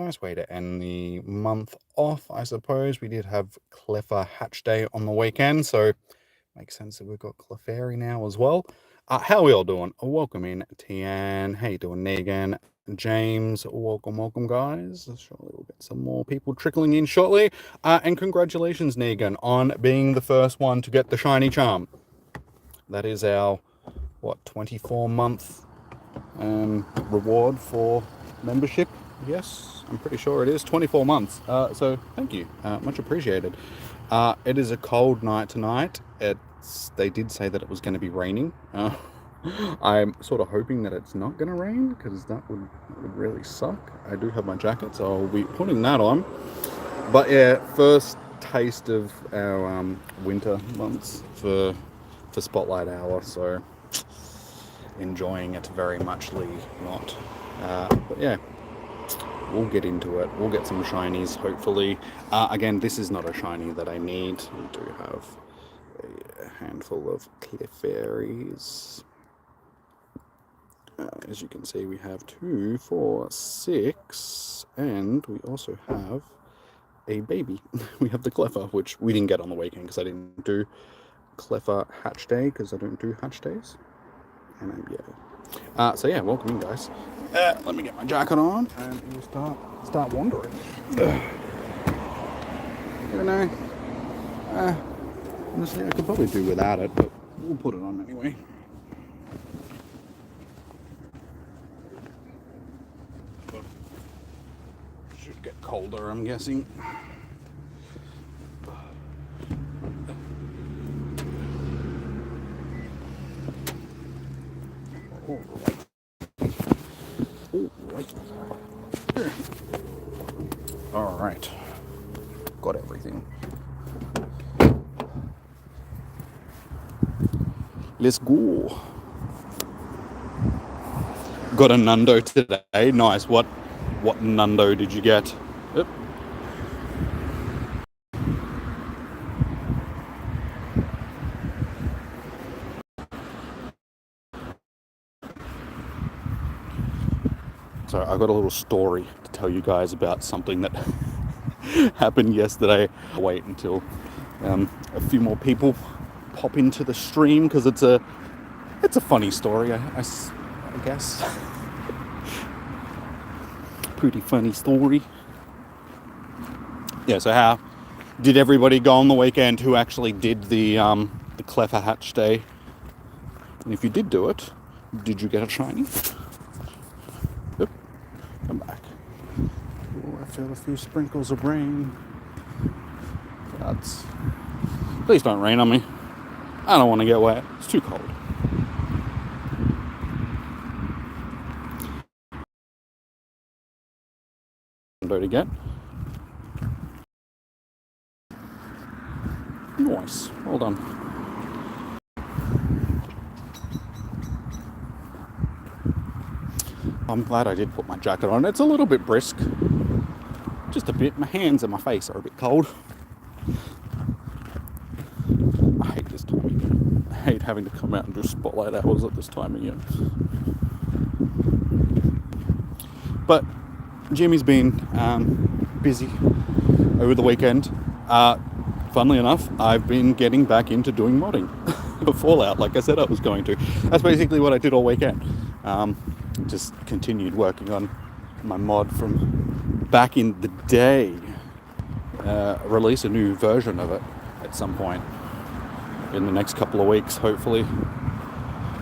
nice way to end the month off, I suppose. We did have Clefairy Hatch Day on the weekend, so makes sense that we've got Clefairy now as well. How are we all doing? Welcome in, Tian. How you doing, Negan? James, welcome, guys. Surely we'll get some more people trickling in shortly. And congratulations, Negan, on being the first one to get the shiny charm. That is our, 24-month reward for membership. Yes, I'm pretty sure it is 24 months. So thank you, much appreciated. It is a cold night tonight. They did say that it was going to be raining. I'm sort of hoping that it's not going to rain, because that would really suck. I do have my jacket, so I'll be putting that on. But yeah, first taste of our winter months for Spotlight Hour, so enjoying it very muchly not. But yeah, we'll get into it. We'll get some shinies, hopefully. Again, this is not a shiny that I need. We do have a handful of Clefairies. As you can see, we have 2, 4, 6, and we also have a baby. We have the Clefairy, which we didn't get on the weekend because I didn't do Clefairy Hatch Day, because I don't do hatch days. And yeah. So yeah, welcome in, guys. Let me get my jacket on and we'll start wandering. You know, honestly, I could probably do without it, but we'll put it on anyway. Should get colder, I'm guessing. All right. Got everything. Let's go. Got a Nundo today. Nice. What Nundo did you get? Yep. So I got a little story to tell you guys about something that happened yesterday. I'll wait until a few more people pop into the stream, because it's a funny story, I guess. Pretty funny story. Yeah. So how did everybody go on the weekend who actually did the Clefairy Hatch Day? And if you did do it, did you get a shiny? Come back. Oh, I feel a few sprinkles of rain. Please don't rain on me. I don't want to get wet. It's too cold. To get. Nice. Well done. I'm glad I did put my jacket on. It's a little bit brisk. Just a bit. My hands and my face are a bit cold. I hate this time of year. I hate having to come out and do spotlight hours at this time of year. But Jimmy's been busy over the weekend. Funnily enough, I've been getting back into doing modding for Fallout, like I said I was going to. That's basically what I did all weekend. Just continued working on my mod from back in the day. Release a new version of it at some point in the next couple of weeks, hopefully.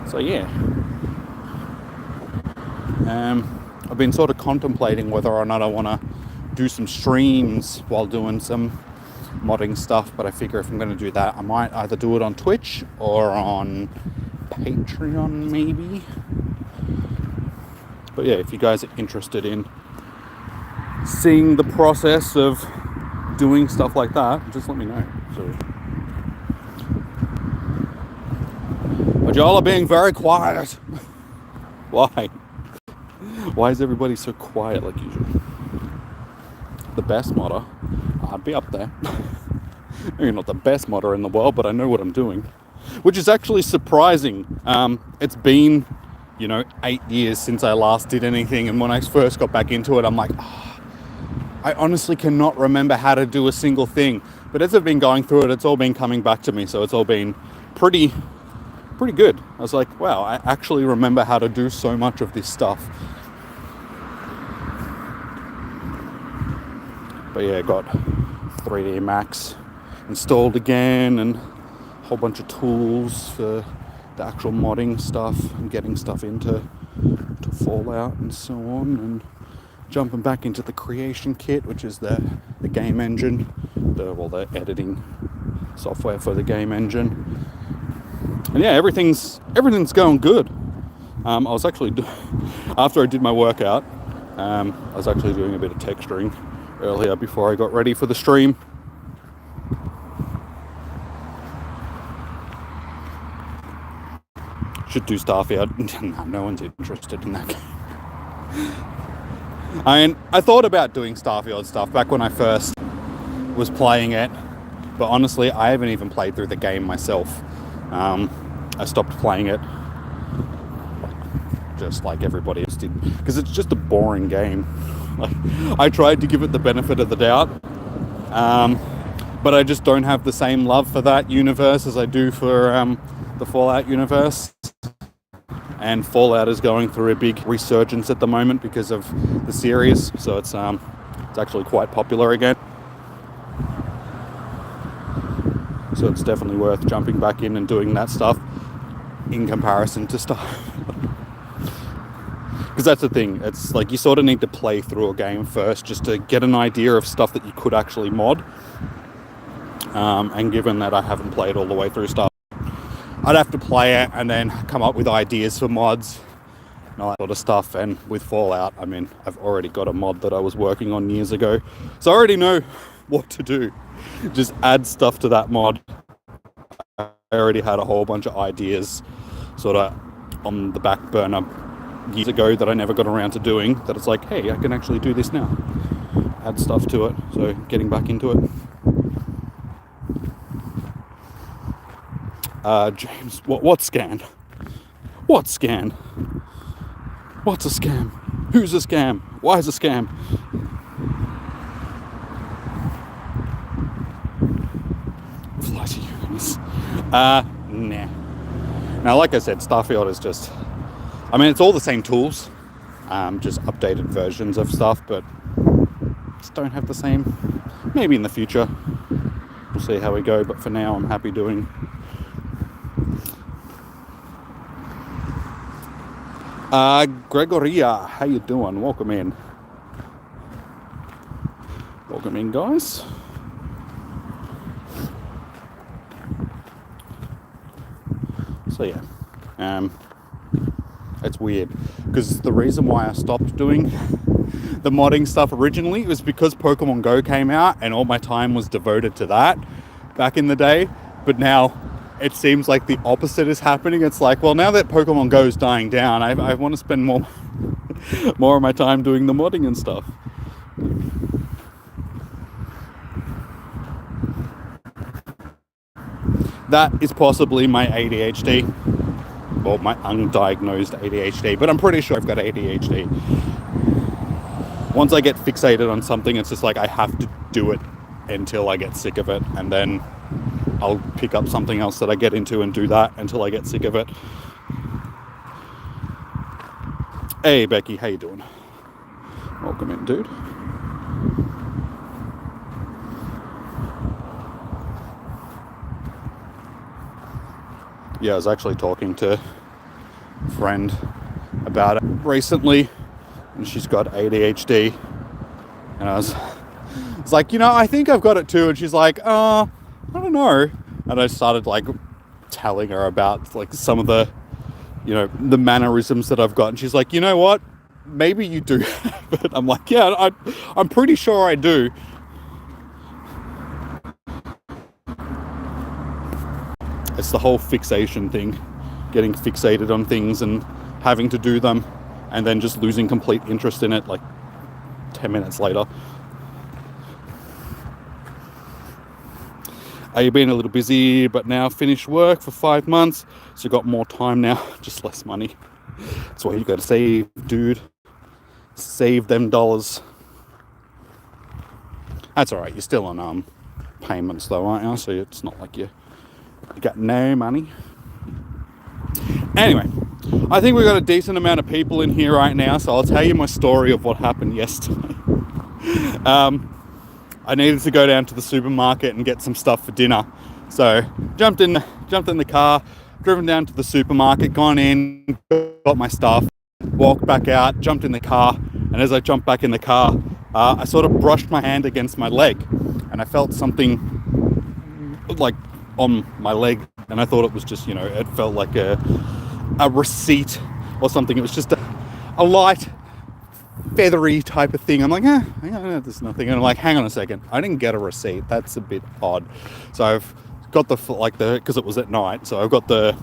So yeah. I've been sort of contemplating whether or not I want to do some streams while doing some modding stuff, but I figure if I'm going to do that, I might either do it on Twitch or on Patreon, maybe. But yeah, if you guys are interested in seeing the process of doing stuff like that, just let me know. So, but y'all are being very quiet. Why? Why is everybody so quiet like usual? The best modder, I'd be up there. Maybe not the best modder in the world, but I know what I'm doing, which is actually surprising. It's been, 8 years since I last did anything, and when I first got back into it, I'm like, I honestly cannot remember how to do a single thing. But as I've been going through it, it's all been coming back to me. So it's all been pretty good. I was like, wow, I actually remember how to do so much of this stuff. But yeah, got 3D Max installed again and a whole bunch of tools for the actual modding stuff and getting stuff into Fallout and so on, and jumping back into the creation kit, which is the game engine, the editing software for the game engine. And yeah, everything's going good. I was actually after I did my workout, I was actually doing a bit of texturing earlier before I got ready for the stream. Should do Starfield. No one's interested in that game. I thought about doing Starfield stuff back when I first was playing it, but honestly, I haven't even played through the game myself. I stopped playing it just like everybody else did, because it's just a boring game. Like, I tried to give it the benefit of the doubt, but I just don't have the same love for that universe as I do for the Fallout universe. And Fallout is going through a big resurgence at the moment because of the series, so it's actually quite popular again. So it's definitely worth jumping back in and doing that stuff in comparison to stuff. Because that's the thing, it's like you sort of need to play through a game first just to get an idea of stuff that you could actually mod. And given that I haven't played all the way through stuff, I'd have to play it and then come up with ideas for mods and all that sort of stuff. And with Fallout, I mean, I've already got a mod that I was working on years ago, so I already know what to do. Just add stuff to that mod. I already had a whole bunch of ideas sort of on the back burner years ago that I never got around to doing, that it's like, hey, I can actually do this now. Add stuff to it, so getting back into it. James, what scan? What scan? What's a scam? Who's a scam? Why is a scam? Fly to Uranus. Nah. Now, like I said, Starfield is just, I mean, it's all the same tools, just updated versions of stuff, but just don't have the same. Maybe in the future. We'll see how we go, but for now, I'm happy doing. Gregoria, how you doing? Welcome in. Welcome in, guys. So yeah, it's weird, because the reason why I stopped doing the modding stuff originally was because Pokemon Go came out and all my time was devoted to that back in the day. But now it seems like the opposite is happening. It's like, well, now that Pokemon Go is dying down, I want to spend more of my time doing the modding and stuff. That is possibly my ADHD, or my undiagnosed ADHD, but I'm pretty sure I've got ADHD. Once I get fixated on something, it's just like I have to do it until I get sick of it, and then I'll pick up something else that I get into and do that until I get sick of it. Hey Becky, how you doing? Welcome in, dude. Yeah, I was actually talking to a friend about it recently, and she's got ADHD, and I was like, I think I've got it too, and she's like, I don't know. And I started like telling her about like some of the, the mannerisms that I've got, and she's like, you know what, maybe you do. But I'm like, yeah, I'm pretty sure I do. It's the whole fixation thing, getting fixated on things and having to do them, and then just losing complete interest in it like 10 minutes later. You've been a little busy, but now finished work for 5 months, so got more time now, just less money. That's why you got to save, dude. Save them dollars. That's all right. You're still on payments though, aren't you? So it's not like you got no money. Anyway, I think we've got a decent amount of people in here right now, so I'll tell you my story of what happened yesterday. I needed to go down to the supermarket and get some stuff for dinner, so jumped in the car, driven down to the supermarket, gone in, got my stuff, walked back out, jumped in the car, and as I jumped back in the car, I sort of brushed my hand against my leg, and I felt something like on my leg, and I thought it was just, it felt like a receipt or something. It was just a light, feathery type of thing. I'm like, there's nothing. And I'm like, hang on a second, I didn't get a receipt. That's a bit odd. So I've got because it was at night, so I've got the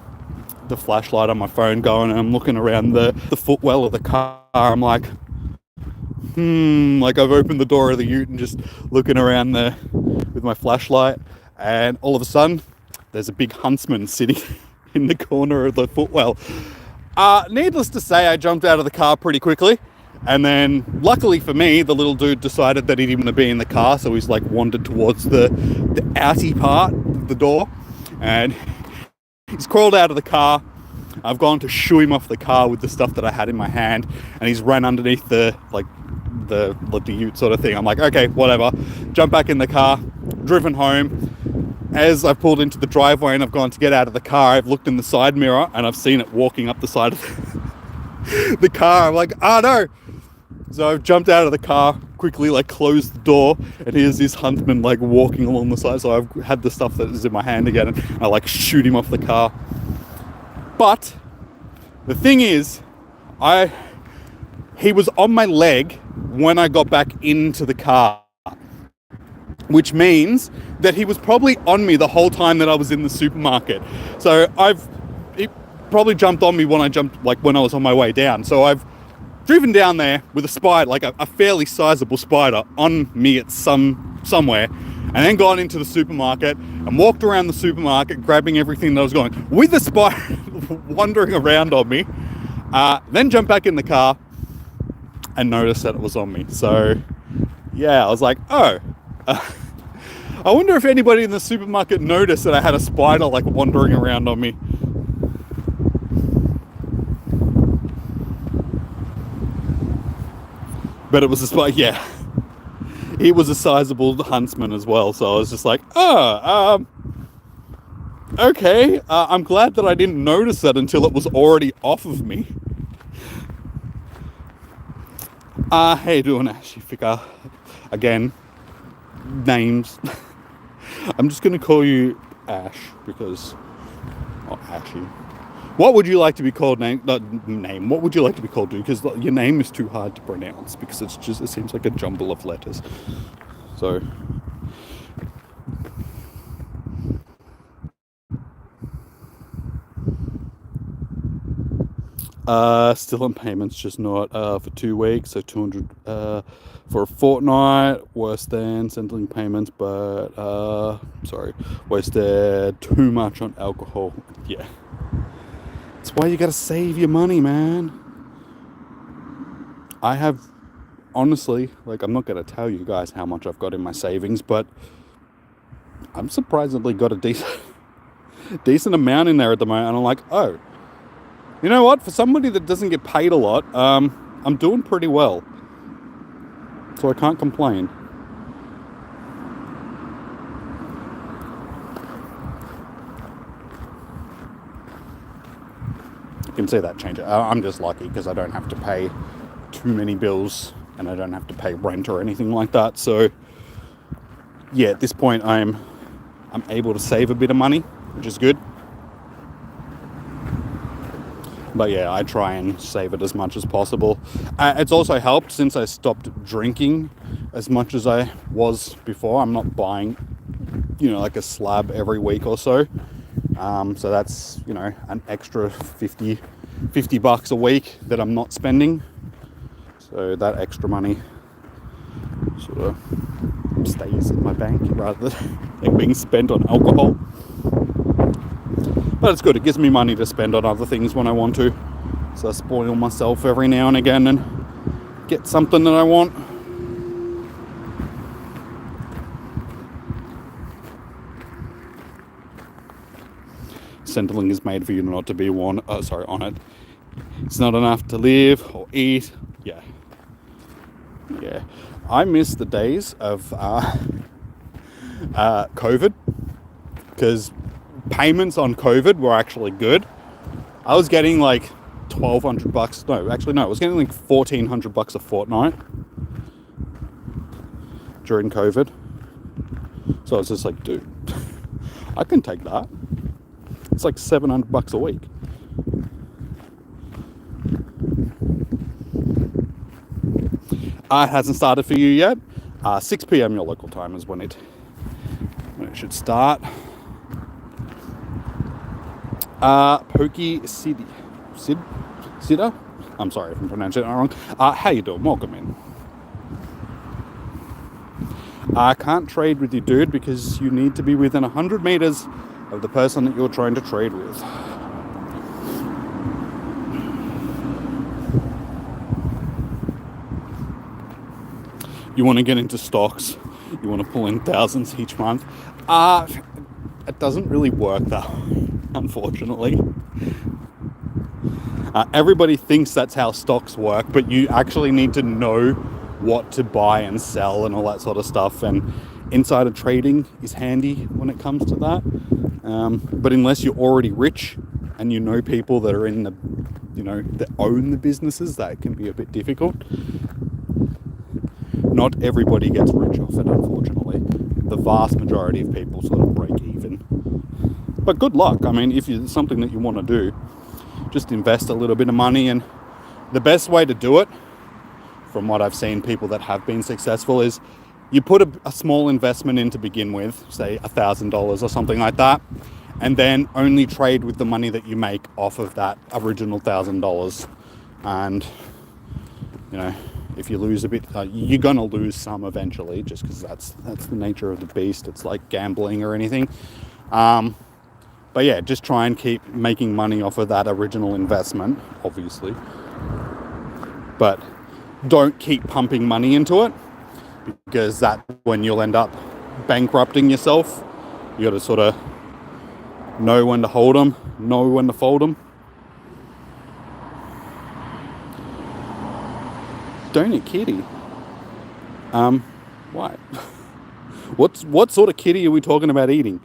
flashlight on my phone going, and I'm looking around the footwell of the car. I'm like, like I've opened the door of the ute and just looking around there with my flashlight, and all of a sudden there's a big Huntsman sitting in the corner of the footwell. Needless to say, I jumped out of the car pretty quickly, and then luckily for me, the little dude decided that he didn't want to be in the car, so he's like wandered towards the outy part of the door, and he's crawled out of the car. I've gone to shoo him off the car with the stuff that I had in my hand, and he's ran underneath the ute sort of thing. I'm like, okay, whatever. Jump back in the car, driven home. As I've pulled into the driveway and I've gone to get out of the car, I've looked in the side mirror and I've seen it walking up the side of the car. I'm like, oh no. So I've jumped out of the car, quickly closed the door, and here's this Huntsman walking along the side. So I've had the stuff that is in my hand again, and I shoot him off the car. But the thing is, he was on my leg when I got back into the car, which means that he was probably on me the whole time that I was in the supermarket. So he probably jumped on me when I was on my way down. So I've driven down there with a spider, a fairly sizable spider on me at somewhere, and then gone into the supermarket and walked around the supermarket grabbing everything that was going, with the spider wandering around on me, then jumped back in the car and noticed that it was on me. So yeah, I was like, oh, I wonder if anybody in the supermarket noticed that I had a spider wandering around on me. But it was a spider, yeah. It was a sizable Huntsman as well, so I was just like, okay. I'm glad that I didn't notice that until it was already off of me. How you doing, Ashy Fika? Again, names. I'm just going to call you Ash because... Oh, Ashy. What would you like to be called? Name. What would you like to be called, dude? Because your name is too hard to pronounce because it seems like a jumble of letters. So... still on payments, just not for 2 weeks, so 200 for a fortnight, worse than settling payments, but wasted too much on alcohol. Yeah, that's why you gotta save your money, man. I have, honestly, I'm not gonna tell you guys how much I've got in my savings, but I'm surprisingly got a decent amount in there at the moment, and I'm like, oh, you know what? For somebody that doesn't get paid a lot, I'm doing pretty well. So I can't complain. You can see that change. I'm just lucky because I don't have to pay too many bills and I don't have to pay rent or anything like that. So yeah, at this point I'm able to save a bit of money, which is good. But yeah, I try and save it as much as possible. It's also helped since I stopped drinking as much as I was before. I'm not buying, a slab every week or so. So that's, an extra $50 a week that I'm not spending. So that extra money sort of stays in my bank rather than being spent on alcohol. But it's good, it gives me money to spend on other things when I want to. So I spoil myself every now and again and get something that I want. Centrelink is made for you not to be on it. It's not enough to live or eat. Yeah. I miss the days of COVID, because payments on COVID were actually good. I was getting like $1,200. No, I was getting like $1,400 a fortnight during COVID. So I was just like, dude, I can take that. It's like $700 a week. It hasn't started for you yet. 6 p.m. your local time is when it should start. Pokey Sidda? I'm sorry if I'm pronouncing it wrong. How you doing? Welcome in. I can't trade with you, dude, because you need to be within 100 meters of the person that you're trying to trade with. You want to get into stocks, you want to pull in thousands each month. It doesn't really work that way, unfortunately. Everybody thinks that's how stocks work, but you actually need to know what to buy and sell and all that sort of stuff. And insider trading is handy when it comes to that. But unless you're already rich and you know people that are in the, that own the businesses, that can be a bit difficult. Not everybody gets rich off it, unfortunately. The vast majority of people sort of break even. But good luck. I mean, if it's something that you want to do, just invest a little bit of money. And the best way to do it, from what I've seen people that have been successful, is you put a small investment in to begin with, say $1,000 or something like that, and then only trade with the money that you make off of that original $1,000. And, if you lose a bit, you're gonna lose some eventually, just because that's the nature of the beast. It's like gambling or anything. But yeah, just try and keep making money off of that original investment, obviously. But don't keep pumping money into it, because that's when you'll end up bankrupting yourself. You got to sort of know when to hold them, know when to fold them. Don't eat kitty. Why? What sort of kitty are we talking about eating?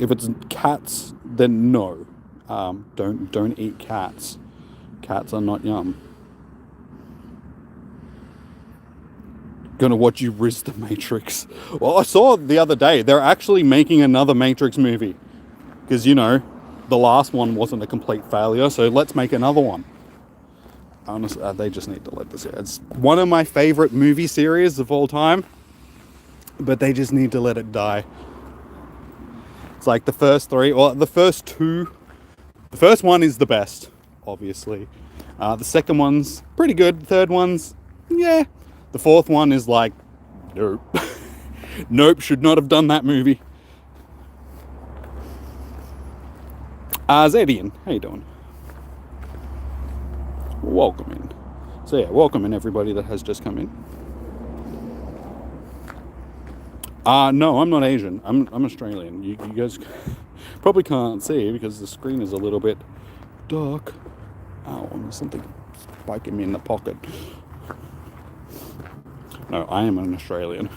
If it's cats, then no. Don't eat cats. Cats are not yum. Gonna watch you risk the Matrix. Well, I saw the other day they're actually making another Matrix movie, because the last one wasn't a complete failure, so let's make another one. Honestly, they just need to let this. It's one of my favorite movie series of all time, but they just need to let it die. It's like the first three, or the first two. The first one is the best, obviously. The second one's pretty good. The third one's, yeah. The fourth one is like, nope. Nope, should not have done that movie. Zedian, how you doing? Welcome in. So yeah, welcome in everybody that has just come in. No, I'm not Asian. I'm Australian. You guys probably can't see because the screen is a little bit dark. Ow, there's something spiking me in the pocket. No, I am an Australian.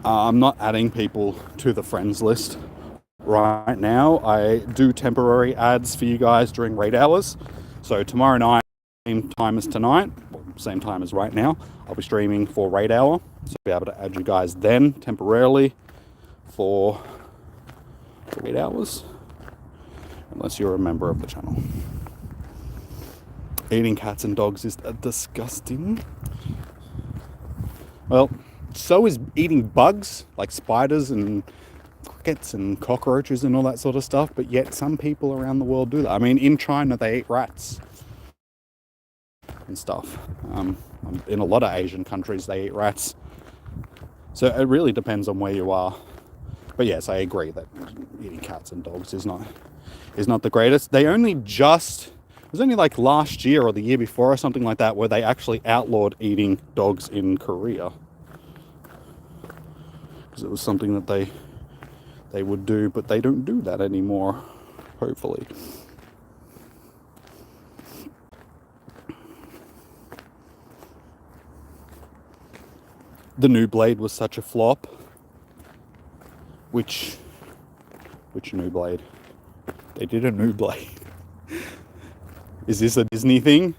I'm not adding people to the friends list right now. I do temporary ads for you guys during raid hours. So tomorrow night, same time as tonight, same time as right now, I'll be streaming for raid hour. So I'll be able to add you guys then temporarily for 8 hours, unless you're a member of the channel. Eating cats and dogs is disgusting. Well, so is eating bugs like spiders and crickets and cockroaches and all that sort of stuff, but yet some people around the world do that. I mean, in China they eat rats and stuff. In a lot of Asian countries they eat rats. So it really depends on where you are. But yes, I agree that eating cats and dogs is not the greatest. It was only like last year or the year before or something like that where they actually outlawed eating dogs in Korea. because it was something that they would do, but they don't do that anymore, hopefully. The new Blade was such a flop. Which new Blade? They did a new Blade. Is this a Disney thing?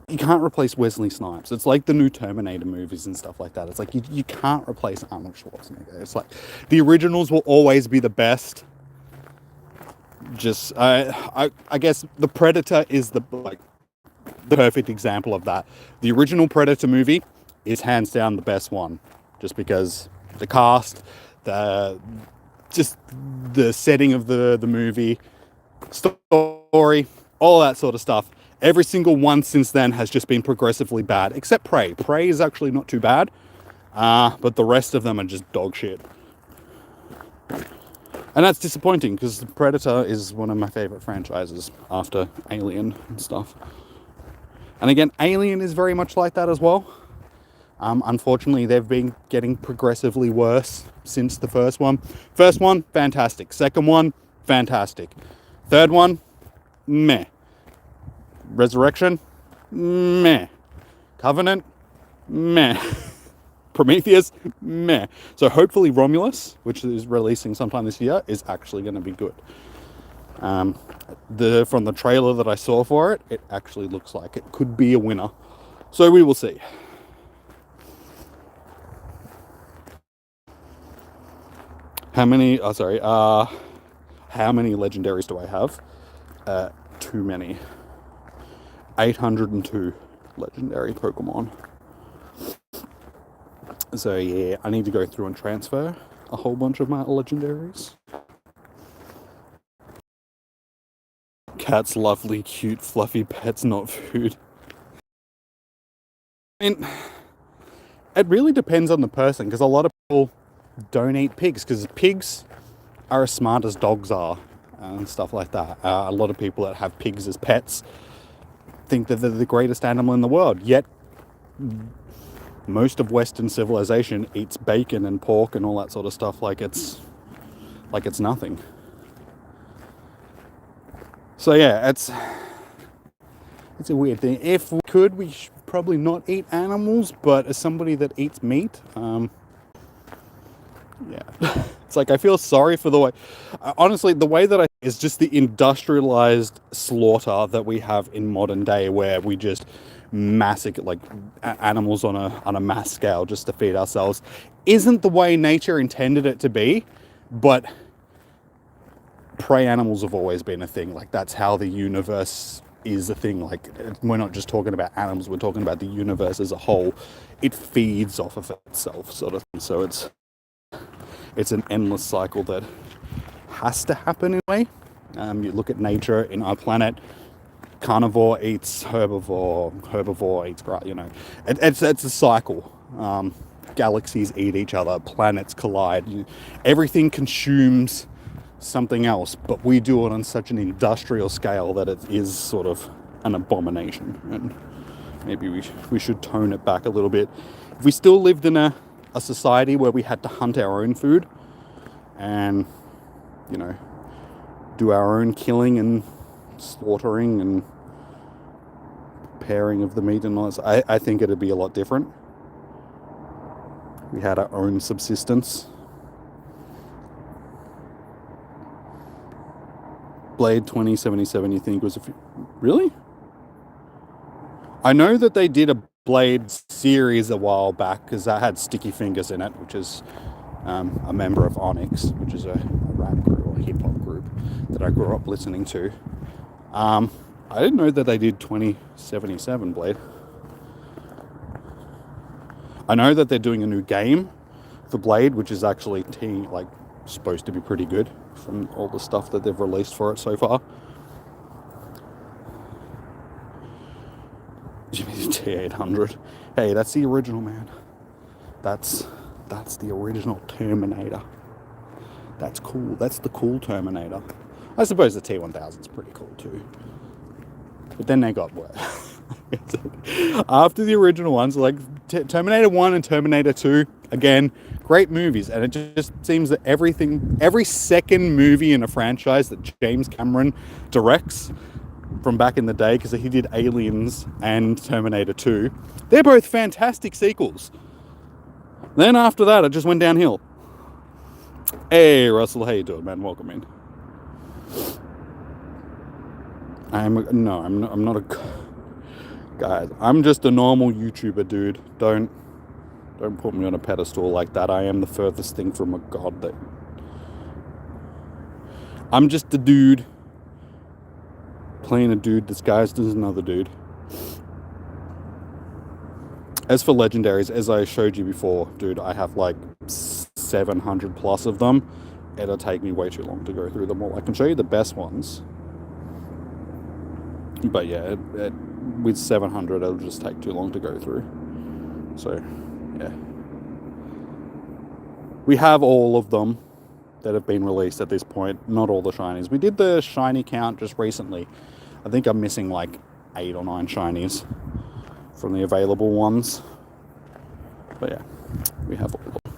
You can't replace Wesley Snipes. It's like the new Terminator movies and stuff like that. It's like you can't replace Arnold Schwarzenegger. It's like the originals will always be the best. Just I guess the Predator is the perfect example of that. The original Predator movie is hands down the best one, just because the cast, the setting of the movie, story, all that sort of stuff. Every single one since then has just been progressively bad, except Prey. Prey is actually not too bad, but the rest of them are just dog shit. And that's disappointing, because Predator is one of my favorite franchises after Alien and stuff. And again, Alien is very much like that as well. Unfortunately, they've been getting progressively worse since the first one. First one, fantastic. Second one, fantastic. Third one, meh. Resurrection, meh. Covenant, meh. Prometheus, meh. So hopefully Romulus, which is releasing sometime this year, is actually going to be good. From the trailer that I saw for it, it actually looks like it could be a winner. So we will see. How many legendaries do I have? Too many. 802 legendary Pokemon. So yeah, I need to go through and transfer a whole bunch of my legendaries. Cats, lovely, cute, fluffy pets, not food. I mean, it really depends on the person, because a lot of people don't eat pigs, because pigs are as smart as dogs are and stuff like that. A lot of people that have pigs as pets think that they're the greatest animal in the world, yet most of Western civilization eats bacon and pork and all that sort of stuff like it's nothing. So yeah, it's a weird thing. If we could, we should probably not eat animals, but as somebody that eats meat, yeah, it's like I feel sorry for the way, honestly, the way that is just the industrialized slaughter that we have in modern day, where we just massacre like animals on a mass scale just to feed ourselves, isn't the way nature intended it to be. But prey animals have always been a thing. Like, that's how the universe is a thing. Like, we're not just talking about animals, we're talking about the universe as a whole. It feeds off of itself, sort of thing. So it's an endless cycle that has to happen in a way. You look at nature in our planet, carnivore eats herbivore eats grass, it's a cycle. Galaxies eat each other, planets collide, everything consumes something else, but we do it on such an industrial scale that it is sort of an abomination, and maybe we should tone it back a little bit. If we still lived in a society where we had to hunt our own food and do our own killing and slaughtering and preparing of the meat and all this, I think it'd be a lot different. We had our own subsistence. Blade 2077, you think was really? I know that they did a Blade series a while back, because that had Sticky Fingers in it, which is a member of Onyx, which is a rap group or hip hop group that I grew up listening to. I didn't know that they did 2077 Blade. I know that they're doing a new game for Blade, which is actually supposed to be pretty good from all the stuff that they've released for it so far. T800. Hey, that's the original, man. That's the original Terminator. That's cool. That's the cool Terminator. I suppose the T1000 is pretty cool too. But then they got worse. After the original ones, like Terminator 1 and Terminator 2, again, great movies. And it just seems that every second movie in a franchise that James Cameron directs from back in the day, because he did Aliens and Terminator 2, they're both fantastic sequels. Then after that, it just went downhill. Hey, Russell, how you doing, man? Welcome in. I'm not a... Guys, I'm just a normal YouTuber, dude. Don't put me on a pedestal like that. I am the furthest thing from a god that... I'm just a dude playing a dude disguised as another dude. As for legendaries, as I showed you before, dude, I have like 700 plus of them. It'll take me way too long to go through them all. I can show you the best ones. But yeah, with 700, it'll just take too long to go through. So, yeah. We have all of them that have been released at this point. Not all the shinies. We did the shiny count just recently. I think I'm missing like 8 or 9 shinies from the available ones. But yeah, we have all of them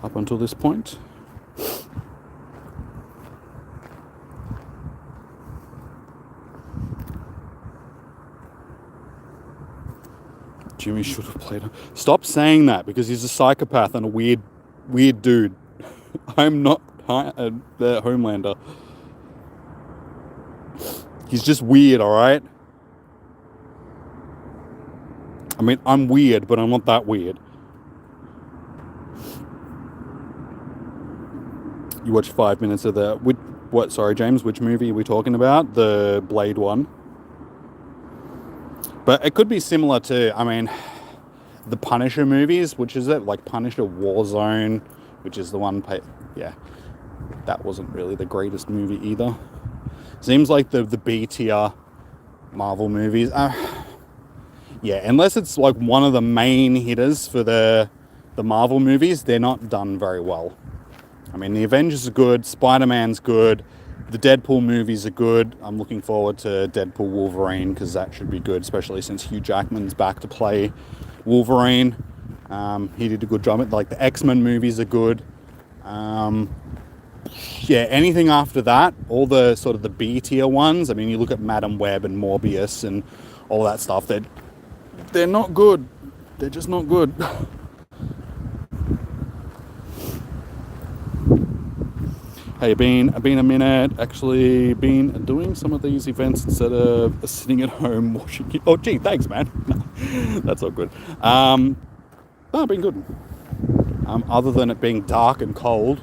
up until this point. Jimmy should have played him. Stop saying that, because he's a psychopath and a weird dude. I'm not the Homelander. He's just weird, alright? I mean, I'm weird, but I'm not that weird. You watched 5 minutes of the... What, sorry, James, which movie are we talking about? The Blade one. But it could be similar to, I mean, the Punisher movies, which is it? Like Punisher Warzone, which is the one... Yeah, that wasn't really the greatest movie either. Seems like the B-tier Marvel movies... yeah, unless it's like one of the main hitters for the Marvel movies, they're not done very well. I mean, the Avengers are good, Spider-Man's good, the Deadpool movies are good. I'm looking forward to Deadpool Wolverine, because that should be good, especially since Hugh Jackman's back to play Wolverine. He did a good job. Like, the X-Men movies are good. Yeah, anything after that, all the sort of the B-tier ones, I mean, you look at Madam Web and Morbius and all that stuff, they're not good. They're just not good. Hey, been a minute. Actually, been doing some of these events instead of sitting at home watching it. Oh, gee, thanks, man. No, that's all good. No, been good. Other than it being dark and cold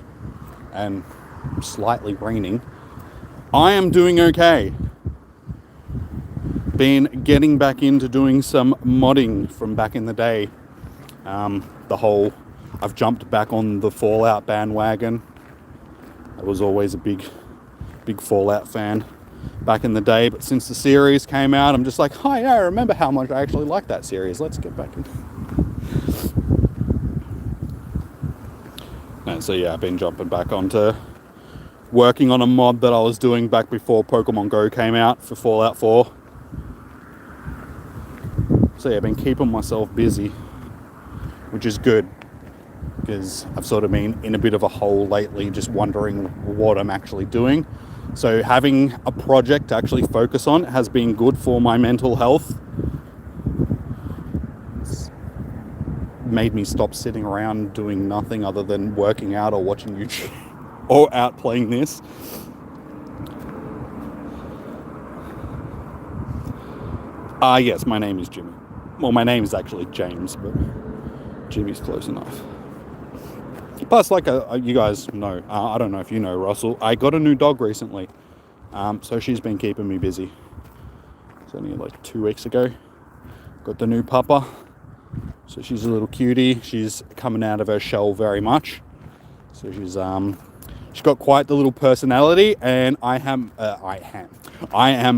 and slightly raining, I am doing okay. Been getting back into doing some modding from back in the day. I've jumped back on the Fallout bandwagon. I was always a big Fallout fan back in the day, but since the series came out, I'm just like, oh yeah, I remember how much I actually liked that series. Let's get back in. And so yeah, I've been jumping back onto working on a mod that I was doing back before Pokemon Go came out for Fallout 4. So yeah, I've been keeping myself busy, which is good, because I've sort of been in a bit of a hole lately, just wondering what I'm actually doing. So having a project to actually focus on has been good for my mental health. It's made me stop sitting around doing nothing other than working out or watching YouTube or out playing this. Yes, my name is Jimmy. Well, my name is actually James, but Jimmy's close enough. Plus, like you guys know, I don't know if you know, Russell, I got a new dog recently. So she's been keeping me busy. It's only like 2 weeks ago. Got the new pupper. So she's a little cutie. She's coming out of her shell very much. So she's got quite the little personality, and I am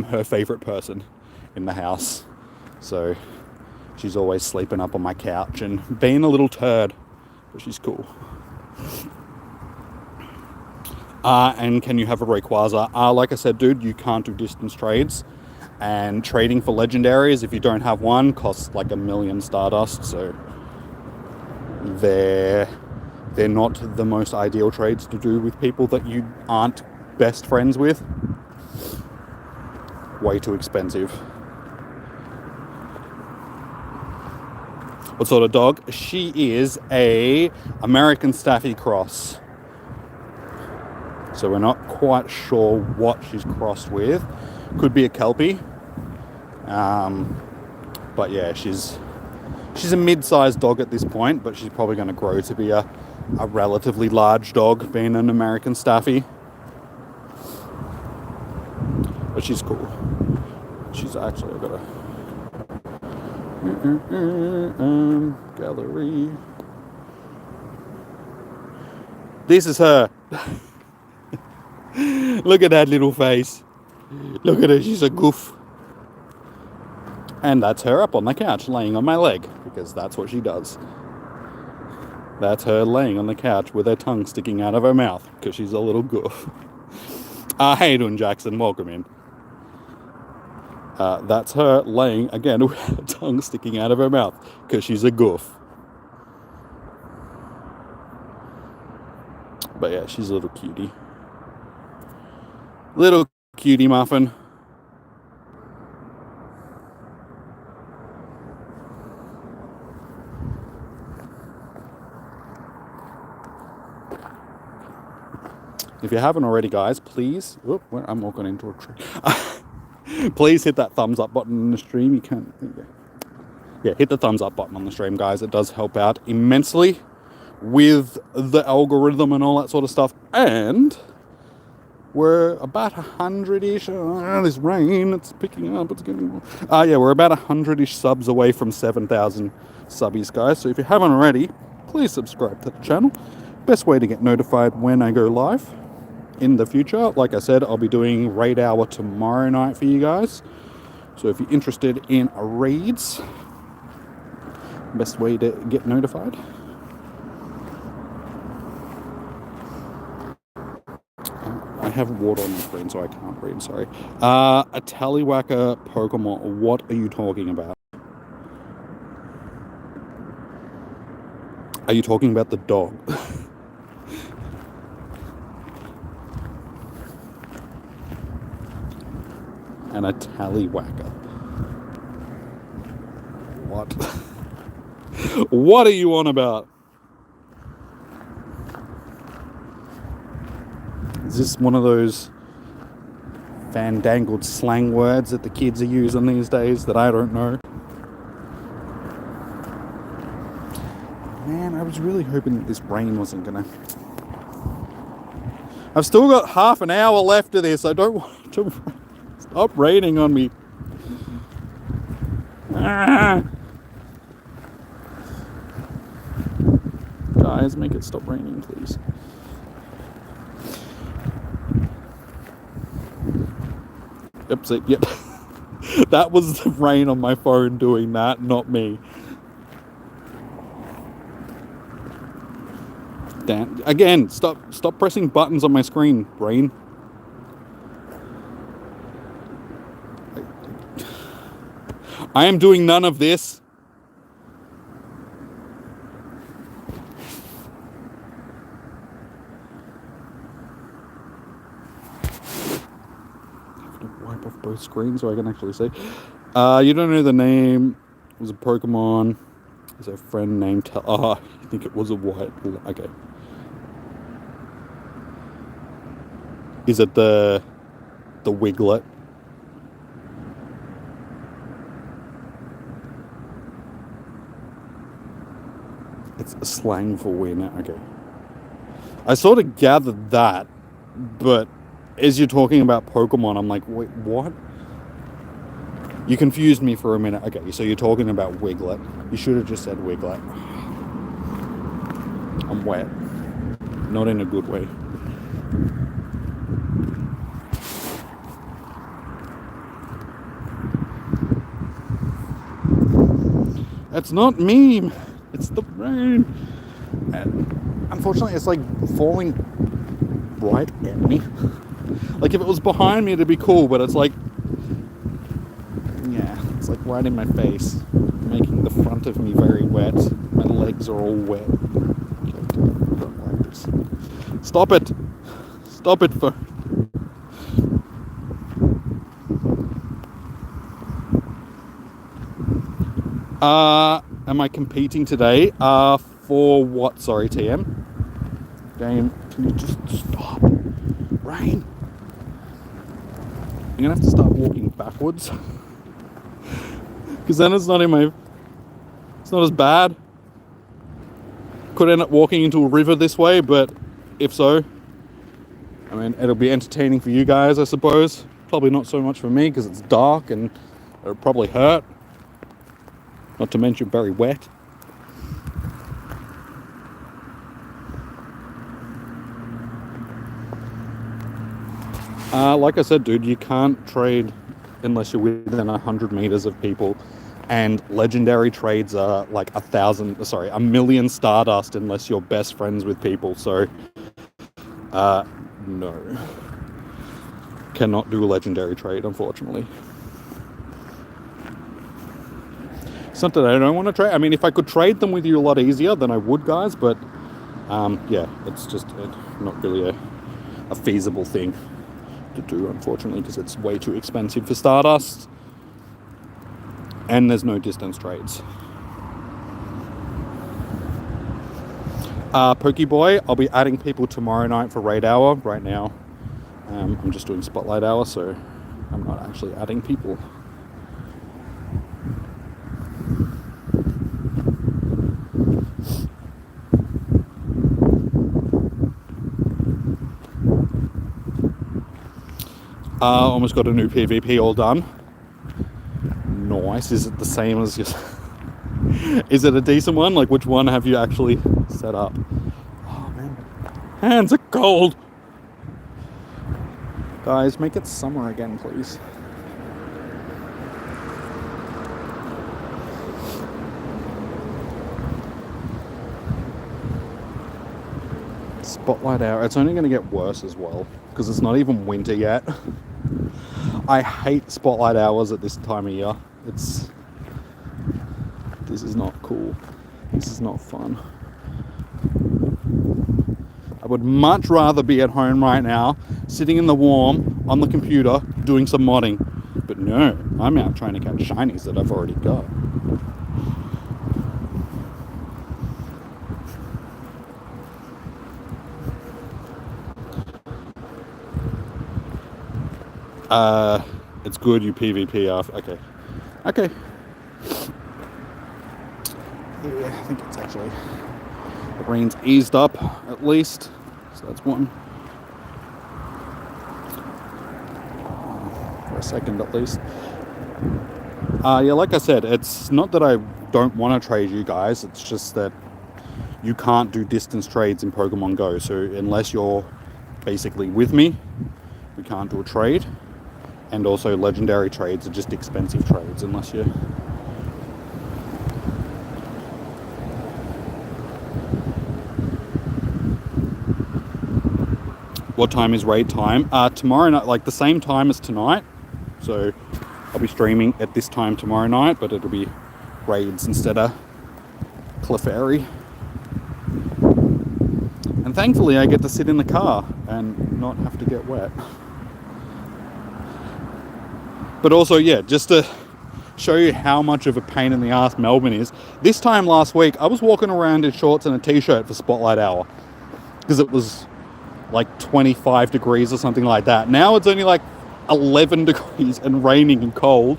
her favorite person in the house. So she's always sleeping up on my couch and being a little turd, but she's cool. And can you have a Rayquaza? Like I said, dude, you can't do distance trades. And trading for legendaries, if you don't have one, costs like 1,000,000 Stardust, so they're not the most ideal trades to do with people that you aren't best friends with. Way too expensive. What sort of dog? She is a American Staffy cross. So we're not quite sure what she's crossed with. Could be a Kelpie. But yeah, she's a mid-sized dog at this point, but she's probably going to grow to be a relatively large dog, being an American Staffy. But she's cool. She's actually, I've got a gallery. This is her. Look at that little face. Look at her, she's a goof. And that's her up on the couch, laying on my leg, because that's what she does. That's her laying on the couch with her tongue sticking out of her mouth, because she's a little goof. How you doing, Jackson? Welcome in. That's her laying, again, with her tongue sticking out of her mouth, because she's a goof. But yeah, she's a little cutie. Little cutie muffin. If you haven't already, guys, please... Oh, I'm walking into a tree. Please hit that thumbs up button in the stream. You can't... Yeah, hit the thumbs up button on the stream, guys. It does help out immensely with the algorithm and all that sort of stuff. And we're about 100-ish... this rain, it's picking up. It's getting more... yeah, we're about 100-ish subs away from 7,000 subbies, guys. So if you haven't already, please subscribe to the channel. Best way to get notified when I go live in the future. Like I said, I'll be doing raid hour tomorrow night for you guys. So if you're interested in raids, best way to get notified. I have water on the screen, so I can't read, sorry. A Tallywhacker Pokemon, what are you talking about? Are you talking about the dog? And a Tallywhacker. What? What are you on about? Is this one of those fandangled slang words that the kids are using these days that I don't know? Man, I was really hoping that this rain wasn't gonna... I've still got half an hour left of this. I don't want to... Stop raining on me. Guys, make it stop raining, please. Yep. That was the rain on my phone doing that, not me. Damn. Again, stop pressing buttons on my screen, brain. I am doing none of this. I have to wipe off both screens so I can actually see. You don't know the name. It was a Pokemon. There's a friend named... I think it was a white... Okay. Is it the Wiglet? It's a slang for winner. Okay. I sort of gathered that, but as you're talking about Pokemon, I'm like, wait, what? You confused me for a minute. Okay, so you're talking about Wiglet. You should have just said Wiglet. I'm wet. Not in a good way. That's not me. It's the rain. And unfortunately, it's like falling right at me. Like if it was behind me, it'd be cool, but it's like It's like right in my face, making the front of me very wet. My legs are all wet. Okay, don't like this. Stop it! Stop it for... Am I competing today? For what? Sorry, TM. Game, can you just stop? Rain. I'm gonna have to start walking backwards. Because then it's not as bad. Could end up walking into a river this way, but if so, I mean, it'll be entertaining for you guys, I suppose. Probably not so much for me because it's dark and it'll probably hurt. Not to mention very wet. Like I said, dude, you can't trade unless you're within 100 meters of people. And legendary trades are like 1,000,000 Stardust unless you're best friends with people. So, no. Cannot do a legendary trade, unfortunately. It's not that I don't want to trade. I mean, if I could trade them with you a lot easier, then I would, guys. But, yeah, it's just not really a feasible thing to do, unfortunately, because it's way too expensive for Stardust. And there's no distance trades. Pokeboy, I'll be adding people tomorrow night for Raid Hour. Right now, I'm just doing Spotlight Hour, so I'm not actually adding people. Almost got a new PvP all done. Nice. Is it the same as just... Is it a decent one? Like, which one have you actually set up? Oh, man. Hands are cold. Guys, make it summer again, please. Spotlight Hour. It's only going to get worse as well, because it's not even winter yet. I hate Spotlight Hours at this time of year. This is not cool. This is not fun. I would much rather be at home right now, sitting in the warm, on the computer, doing some modding. But no, I'm out trying to catch shinies that I've already got. It's good you PvP after. Okay. Yeah, I think it's actually... The rain's eased up, at least. So that's one. For a second, at least. Yeah, like I said, it's not that I don't want to trade you guys. It's just that you can't do distance trades in Pokemon Go. So unless you're basically with me, we can't do a trade. And also legendary trades are just expensive trades unless you... What time is raid time? Tomorrow night, like the same time as tonight. So I'll be streaming at this time tomorrow night, but it'll be raids instead of Clefairy. And thankfully I get to sit in the car and not have to get wet. But also, yeah, just to show you how much of a pain in the ass Melbourne is. This time last week, I was walking around in shorts and a t-shirt for Spotlight Hour. Because it was like 25 degrees or something like that. Now it's only like 11 degrees and raining and cold.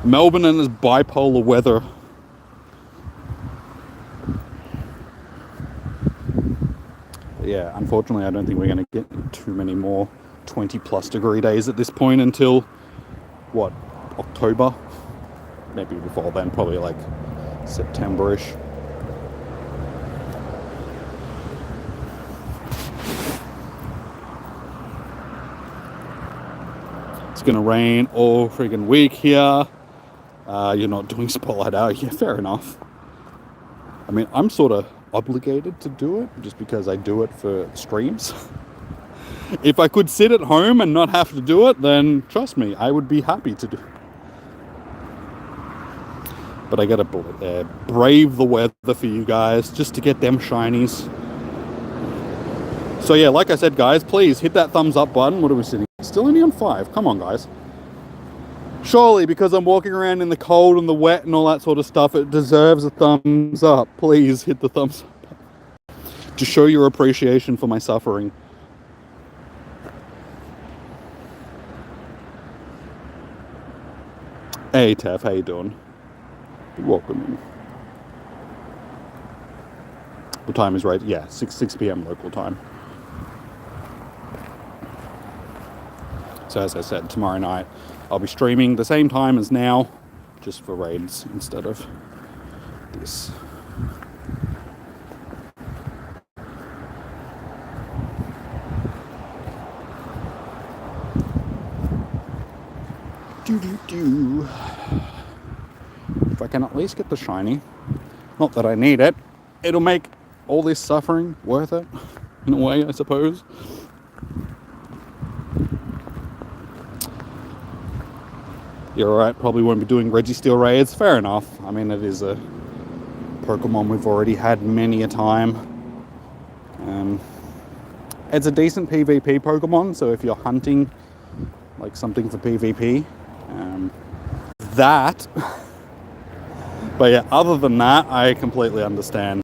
Melbourne and its bipolar weather. Yeah, unfortunately, I don't think we're going to get too many more 20 plus degree days at this point until, what, October? Maybe before then, probably like September-ish. It's going to rain all friggin' week here. You're not doing Spotlight Hour. Yeah, fair enough. I mean, I'm sort of obligated to do it just because I do it for streams. If I could sit at home and not have to do it, then trust me, I would be happy to do. But I gotta brave the weather for you guys just to get them shinies. So yeah, like I said, guys, please hit that thumbs up button. What are we sitting? Still only on 5. Come on, guys. Surely, because I'm walking around in the cold and the wet and all that sort of stuff, it deserves a thumbs up. Please hit the thumbs up to show your appreciation for my suffering. Hey, Taff, how you doing? Welcome in. What time is right? Yeah, 6 p.m. local time. So as I said, tomorrow night I'll be streaming the same time as now, just for raids instead of this. If I can at least get the shiny, not that I need it, it'll make all this suffering worth it, in a way, I suppose. You're right, probably won't be doing Registeel raids. Fair enough. I mean, it is a Pokemon we've already had many a time. It's a decent PvP Pokemon, so if you're hunting like something for PvP, that. But yeah, other than that, I completely understand.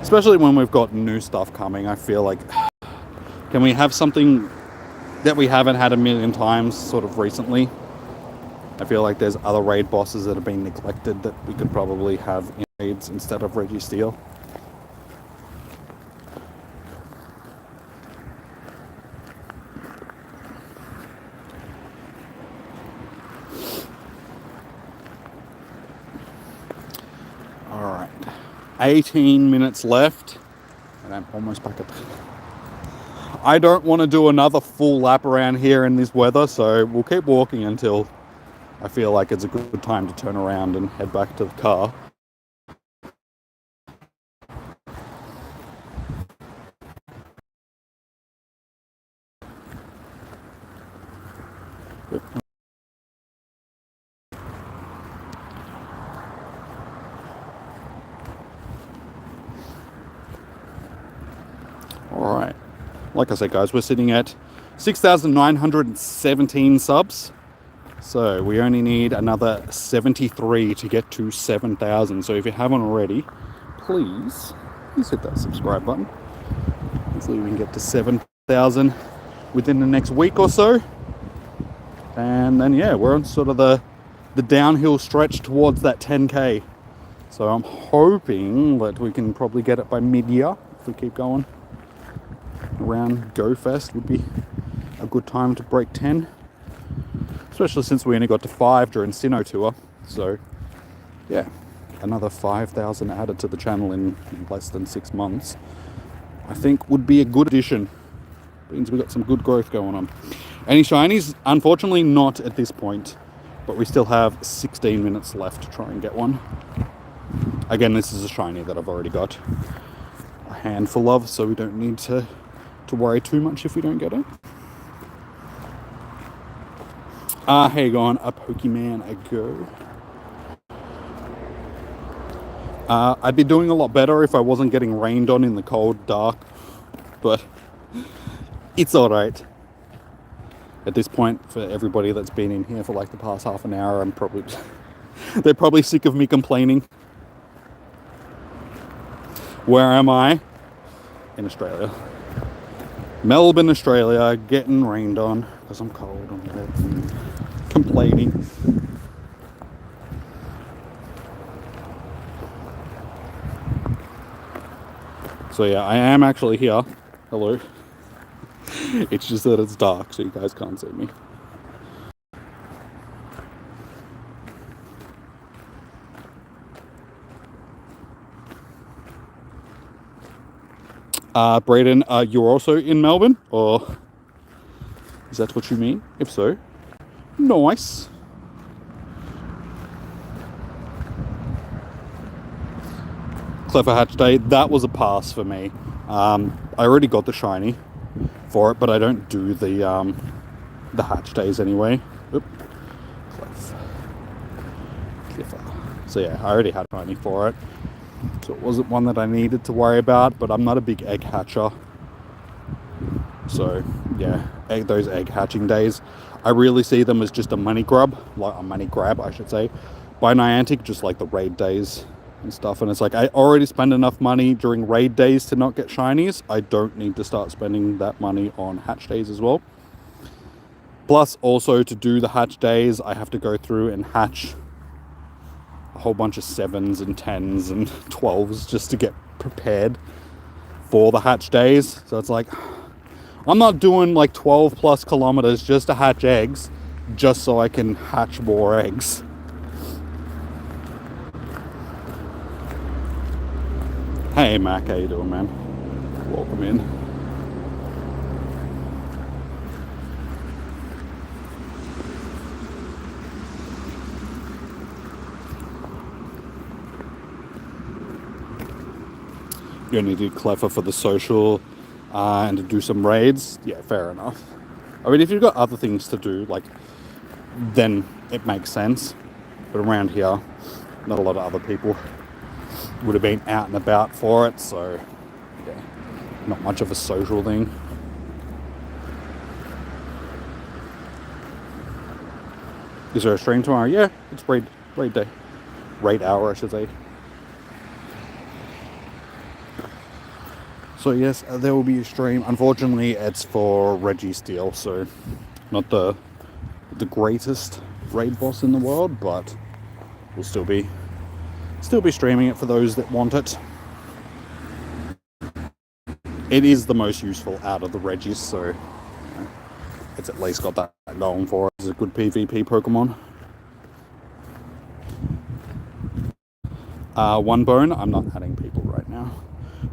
Especially when we've got new stuff coming, I feel like, can we have something that we haven't had a million times sort of recently? I feel like there's other raid bosses that have been neglected that we could probably have in raids instead of Registeel. Alright, 18 minutes left and I'm almost back at the... I don't want to do another full lap around here in this weather, so we'll keep walking until I feel like it's a good time to turn around and head back to the car. Alright, like I said, guys, we're sitting at 6,917 subs. So we only need another 73 to get to 7,000. So if you haven't already, please hit that subscribe button. Hopefully we can get to 7,000 within the next week or so. And then, yeah, we're on sort of the downhill stretch towards that 10K. So I'm hoping that we can probably get it by mid-year if we keep going. Around GoFest would be a good time to break 10. Especially since we only got to 5 during Sinnoh Tour. So, yeah, another 5,000 added to the channel in less than 6 months, I think would be a good addition. Means we got some good growth going on. Any shinies? Unfortunately not at this point, but we still have 16 minutes left to try and get one. Again, this is a shiny that I've already got a handful of, so we don't need to worry too much if we don't get it. How you going? A Pokemon ago. I'd be doing a lot better if I wasn't getting rained on in the cold, dark, but it's alright. At this point, for everybody that's been in here for like the past half an hour, they're probably sick of me complaining. Where am I? In Australia. Melbourne, Australia, getting rained on because I'm cold and wet and complaining. So yeah, I am actually here. Hello. It's just that it's dark, so you guys can't see me. Brayden, you're also in Melbourne, or is that what you mean? If so, nice. Clever Hatch Day, that was a pass for me. I already got the shiny for it, but I don't do the hatch days anyway. Oop. So yeah, I already had money for it. So it wasn't one that I needed to worry about, but I'm not a big egg hatcher. So yeah, those egg hatching days, I really see them as just a money grab, I should say, by Niantic, just like the raid days and stuff. And it's like, I already spend enough money during raid days to not get shinies. I don't need to start spending that money on hatch days as well. Plus, also to do the hatch days, I have to go through and hatch a whole bunch of 7s and 10s and 12s just to get prepared for the hatch days. So it's like, I'm not doing like 12 plus kilometers just to hatch eggs, just so I can hatch more eggs. Hey Mac, how you doing, man? Welcome in. You only did Clefairy for the social and to do some raids. Yeah, fair enough. I mean, if you've got other things to do, like, then it makes sense. But around here, not a lot of other people would have been out and about for it, so yeah, not much of a social thing. Is there a stream tomorrow? Yeah, it's raid day. Raid hour, I should say. So yes, there will be a stream. Unfortunately, it's for Reggie Steele, so not the greatest raid boss in the world, but we'll still be streaming it for those that want it. It is the most useful out of the Reggies, so you know, it's at least got that going for it. It's a good PvP Pokemon. One bone, I'm not adding people right now.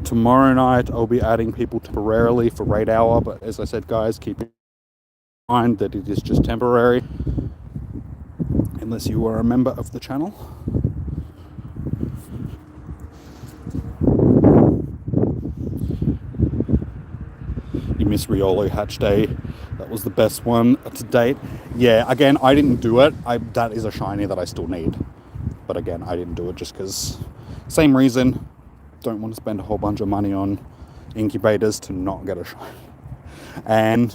Tomorrow night I'll be adding people temporarily for raid hour, but as I said, guys, keep in mind that it is just temporary unless you are a member of the channel. You miss Riolo Hatch Day. That was the best one to date. Yeah, again, I didn't do it. That is a shiny that I still need. But again, I didn't do it just because, same reason, don't want to spend a whole bunch of money on incubators to not get a shiny. And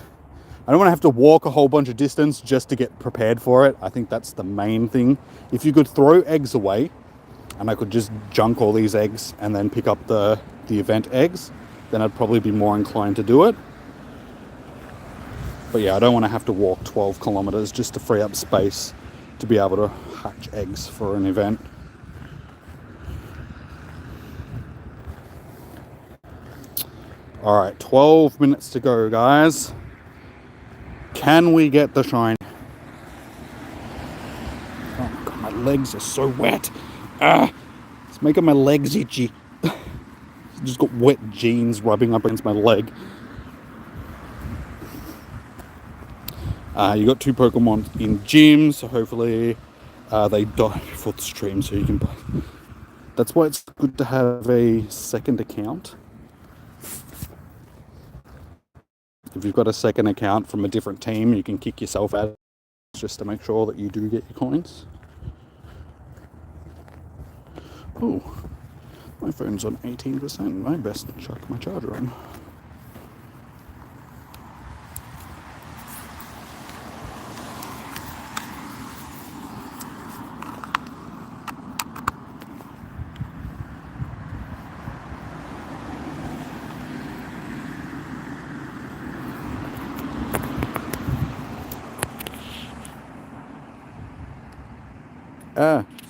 I don't want to have to walk a whole bunch of distance just to get prepared for it. I think that's the main thing. If you could throw eggs away, and I could just junk all these eggs and then pick up the event eggs, then I'd probably be more inclined to do it. But yeah, I don't want to have to walk 12 kilometers just to free up space to be able to hatch eggs for an event. All right, 12 minutes to go, guys. Can we get the shine? Oh my god, my legs are so wet. It's making my legs itchy. Just got wet jeans rubbing up against my leg. You got 2 Pokemon in gym, so hopefully they die before the stream, so you can buy. That's why it's good to have a second account. If you've got a second account from a different team, you can kick yourself out just to make sure that you do get your coins. Oh, my phone's on 18%. I best chuck my charger on.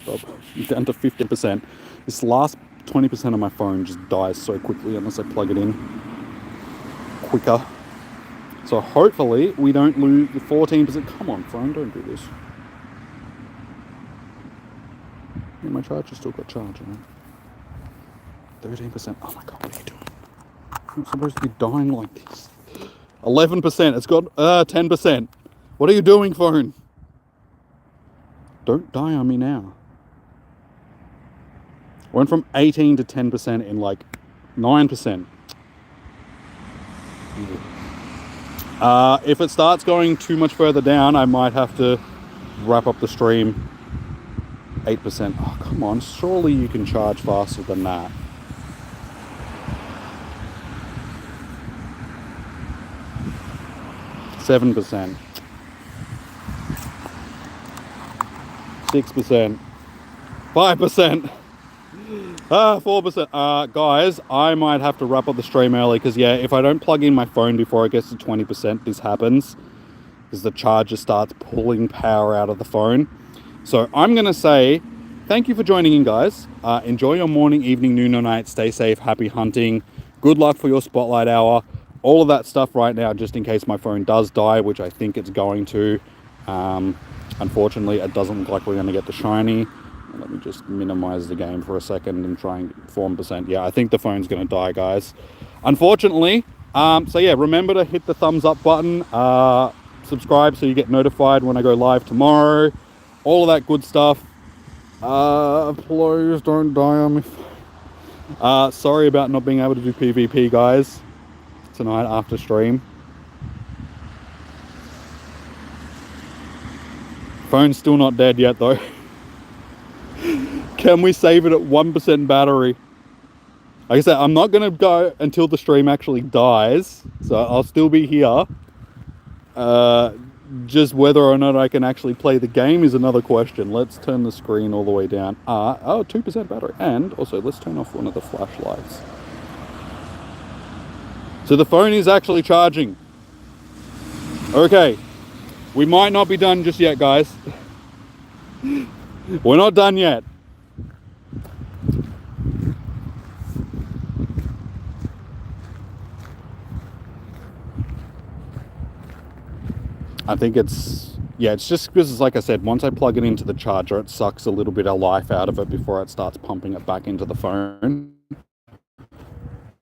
Stop. I'm down to 15%. This last 20% of my phone just dies so quickly unless I plug it in quicker. So hopefully we don't lose the 14%. Come on, phone, don't do this. Yeah, my charger's still got charge, you know. 13%. Oh my god, what are you doing? I'm not supposed to be dying like this. 11%. It's got 10%. What are you doing, phone? Don't die on me now. Went from 18 to 10% in like 9%. If it starts going too much further down, I might have to wrap up the stream. 8%. Oh, come on. Surely you can charge faster than that. 7%. 6%. 5%. 4%. Guys, I might have to wrap up the stream early because, yeah, if I don't plug in my phone before it gets to 20%, this happens. Because the charger starts pulling power out of the phone. So I'm going to say thank you for joining in, guys. Enjoy your morning, evening, noon, or night. Stay safe. Happy hunting. Good luck for your spotlight hour. All of that stuff right now, just in case my phone does die, which I think it's going to. Unfortunately, it doesn't look like we're going to get the shiny. Let me just minimize the game for a second and try and get 4%. Yeah, I think the phone's going to die, guys. Unfortunately. So yeah, remember to hit the thumbs up button. Subscribe so you get notified when I go live tomorrow. All of that good stuff. Please don't die on me. Sorry about not being able to do PvP, guys, tonight after stream. Phone's still not dead yet, though. Can we save it at 1% battery? Like I said, I'm not going to go until the stream actually dies, so I'll still be here. Just whether or not I can actually play the game is another question. Let's turn the screen all the way down. 2% battery. And also, let's turn off one of the flashlights. So the phone is actually charging. Okay. We might not be done just yet, guys. We're not done yet. I think it's just because, like I said, once I plug it into the charger, it sucks a little bit of life out of it before it starts pumping it back into the phone.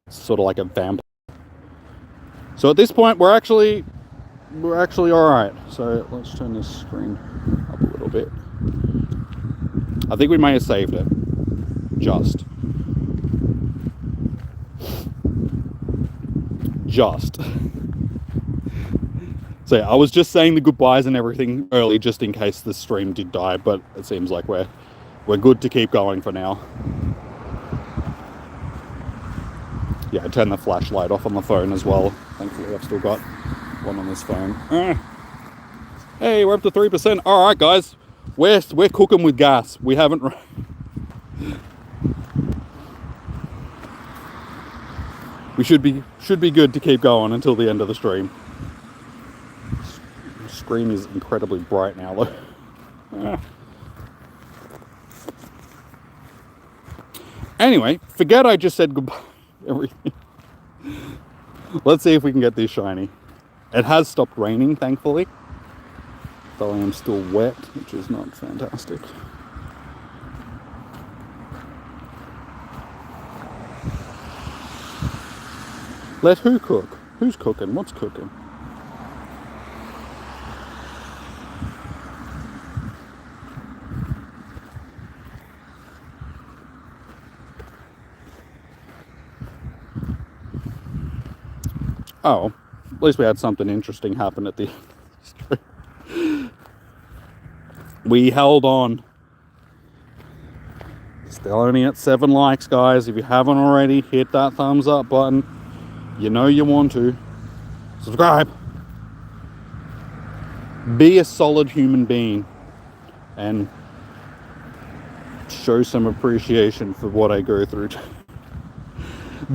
It's sort of like a vampire. So at this point, we're actually all right. So let's turn this screen up a little bit. I think we may have saved it. Just. So yeah, I was just saying the goodbyes and everything early just in case the stream did die, but it seems like we're good to keep going for now. Yeah, I turned the flashlight off on the phone as well. Thankfully, I've still got one on this phone. Hey, we're up to 3%. All right, guys, we're cooking with gas. We haven't. We should be good to keep going until the end of the stream. The screen is incredibly bright now, though. Anyway, forget I just said goodbye. Everything. Let's see if we can get this shiny. It has stopped raining, thankfully. Though I am still wet, which is not fantastic. Let who cook? Who's cooking? What's cooking? Oh, at least we had something interesting happen at the end. We held on. Still only at 7 likes, guys. If you haven't already, hit that thumbs up button. You know you want to. Subscribe. Be a solid human being. And show some appreciation for what I go through.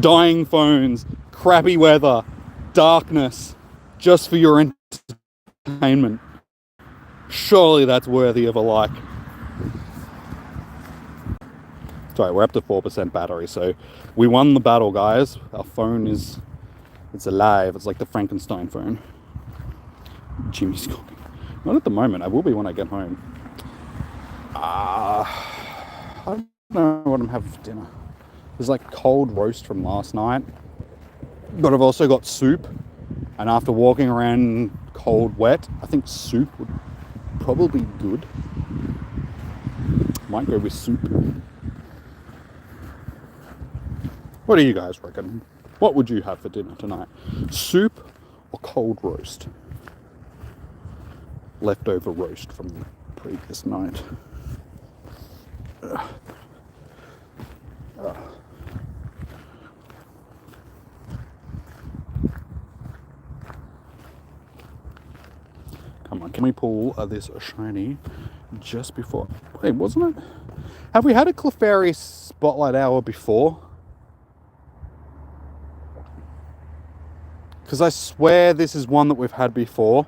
Dying phones, crappy weather, darkness, just for your entertainment. Surely that's worthy of a like. Sorry, we're up to 4% battery, so we won the battle, guys. Our phone it's alive. It's like the Frankenstein phone. Jimmy's cooking. Not at the moment. I will be when I get home. I don't know what I'm having for dinner. There's like cold roast from last night, but I've also got soup. And after walking around cold, wet, I think soup would probably be good. Might go with soup. What do you guys reckon? What would you have for dinner tonight? Soup or cold roast? Leftover roast from the previous night. Come on, can we pull this shiny just before? Wait, wasn't it? Have we had a Clefairy Spotlight Hour before? Because I swear this is one that we've had before.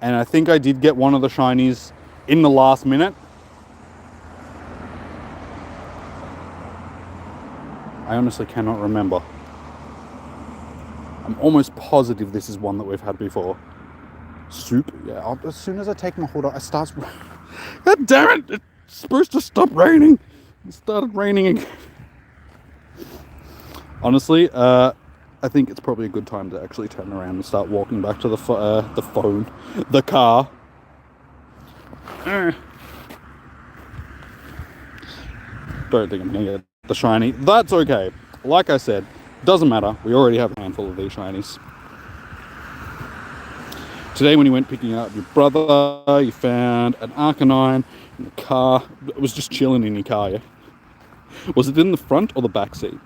And I think I did get one of the shinies in the last minute. I honestly cannot remember. I'm almost positive this is one that we've had before. Soup? Yeah, as soon as I take my hood off, it starts... God damn it! It's supposed to stop raining. It started raining again. Honestly, I think it's probably a good time to actually turn around and start walking back to the car. Don't think I'm going to get the shiny. That's okay. Like I said, doesn't matter. We already have a handful of these shinies. Today when you went picking up your brother, you found an Arcanine in the car. It was just chilling in your car, yeah? Was it in the front or the back seat?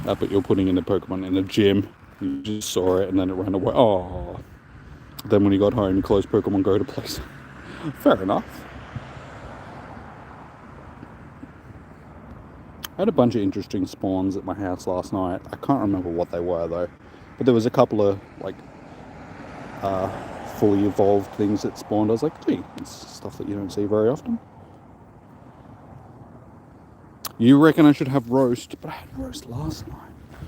But you're putting in the Pokemon in the gym. You just saw it and then it ran away. Oh. Then when you got home, you closed Pokemon Go to place. Fair enough. I had a bunch of interesting spawns at my house last night. I can't remember what they were though. But there was a couple of like fully evolved things that spawned. I was like, gee, it's stuff that you don't see very often. You reckon I should have roast, but I had roast last night.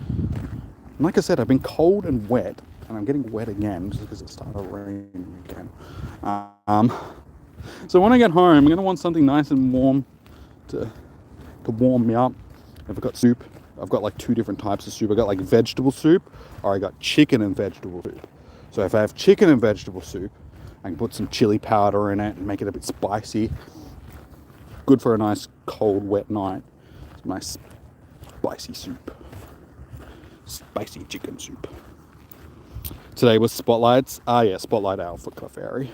And like I said, I've been cold and wet, and I'm getting wet again just because it started raining again. So when I get home, I'm going to want something nice and warm to warm me up. I've got soup. I've got like 2 different types of soup. I got like vegetable soup, or I got chicken and vegetable soup. So if I have chicken and vegetable soup, I can put some chili powder in it and make it a bit spicy. Good for a nice cold, wet night. It's nice spicy soup. Spicy chicken soup. Today was spotlights. Yeah, Spotlight Hour for Clefairy.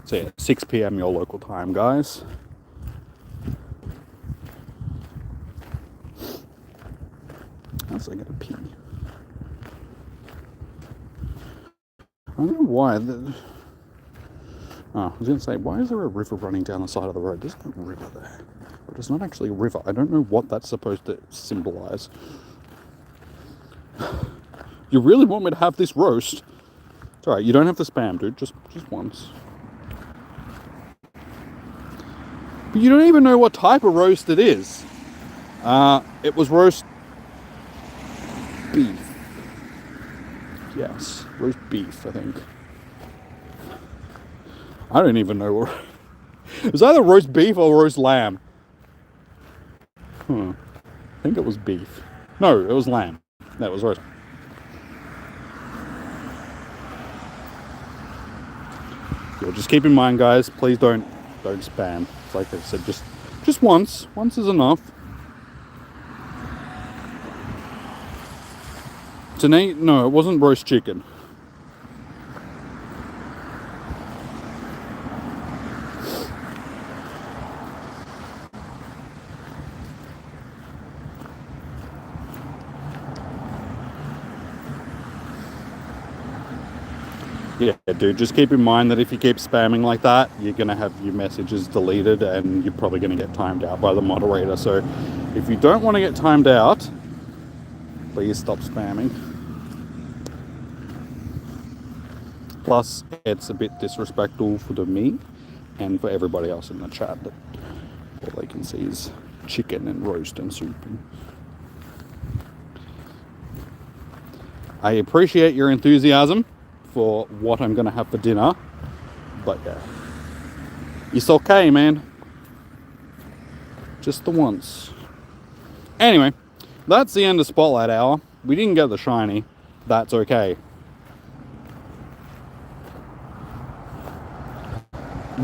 So yeah, 6 p.m. your local time, guys. How's I gonna pee? I don't know why. I was going to say, why is there a river running down the side of the road? There's no river there. But it's not actually a river. I don't know what that's supposed to symbolize. You really want me to have this roast? It's alright, you don't have to spam, dude. Just once. But you don't even know what type of roast it is. It was roast beef. Yes, roast beef, I think. I don't even know. It was either roast beef or roast lamb. I think it was beef. No, it was lamb. That was roast. Yeah, just keep in mind, guys, please don't spam. Like I said, just once. Once is enough. Tonight, no, it wasn't roast chicken. Yeah, dude, just keep in mind that if you keep spamming like that, you're going to have your messages deleted and you're probably going to get timed out by the moderator. So if you don't want to get timed out, please stop spamming. Plus, it's a bit disrespectful for me and for everybody else in the chat that all they can see is chicken and roast and soup. I appreciate your enthusiasm for what I'm going to have for dinner, but yeah, it's okay, man. Just the once. Anyway, that's the end of Spotlight Hour. We didn't get the shiny. That's okay.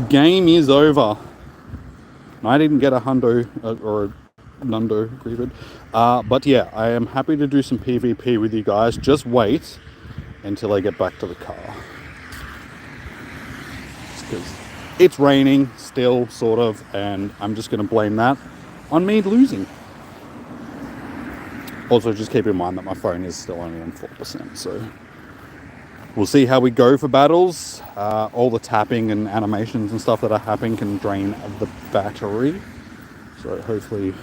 Game is over. I didn't get a hundo or a nundo greeted. But yeah, I am happy to do some PvP with you guys. Just wait until I get back to the car. because it's raining still, sort of, and I'm just going to blame that on me losing. Also, just keep in mind that my phone is still only on 4%, so we'll see how we go for battles. All the tapping and animations and stuff that are happening can drain the battery, so hopefully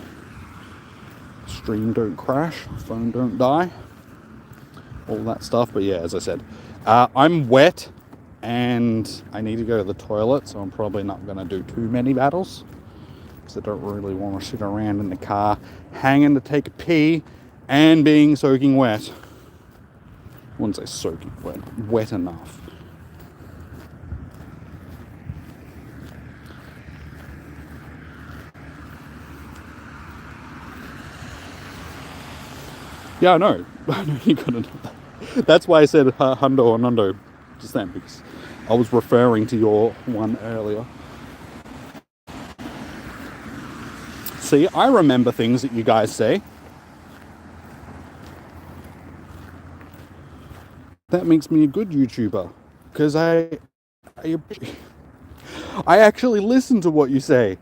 stream don't crash, phone don't die, all that stuff. But yeah, as I said, I'm wet and I need to go to the toilet, so I'm probably not going to do too many battles because I don't really want to sit around in the car hanging to take a pee and being soaking wet. I wouldn't say soaking wet, wet enough. Yeah, I know. I know you gotta know that. That's why I said hundo or nundo just then, because I was referring to your one earlier. See, I remember things that you guys say. That makes me a good YouTuber, because I actually listen to what you say.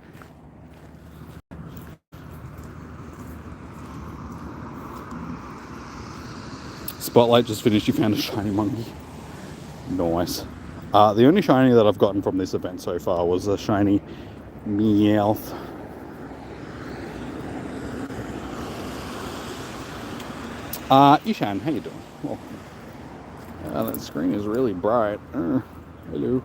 Spotlight just finished. You found a shiny monkey. Nice. The only shiny that I've gotten from this event so far was a shiny Meowth. Ishan, how you doing? Well, that screen is really bright. Hello.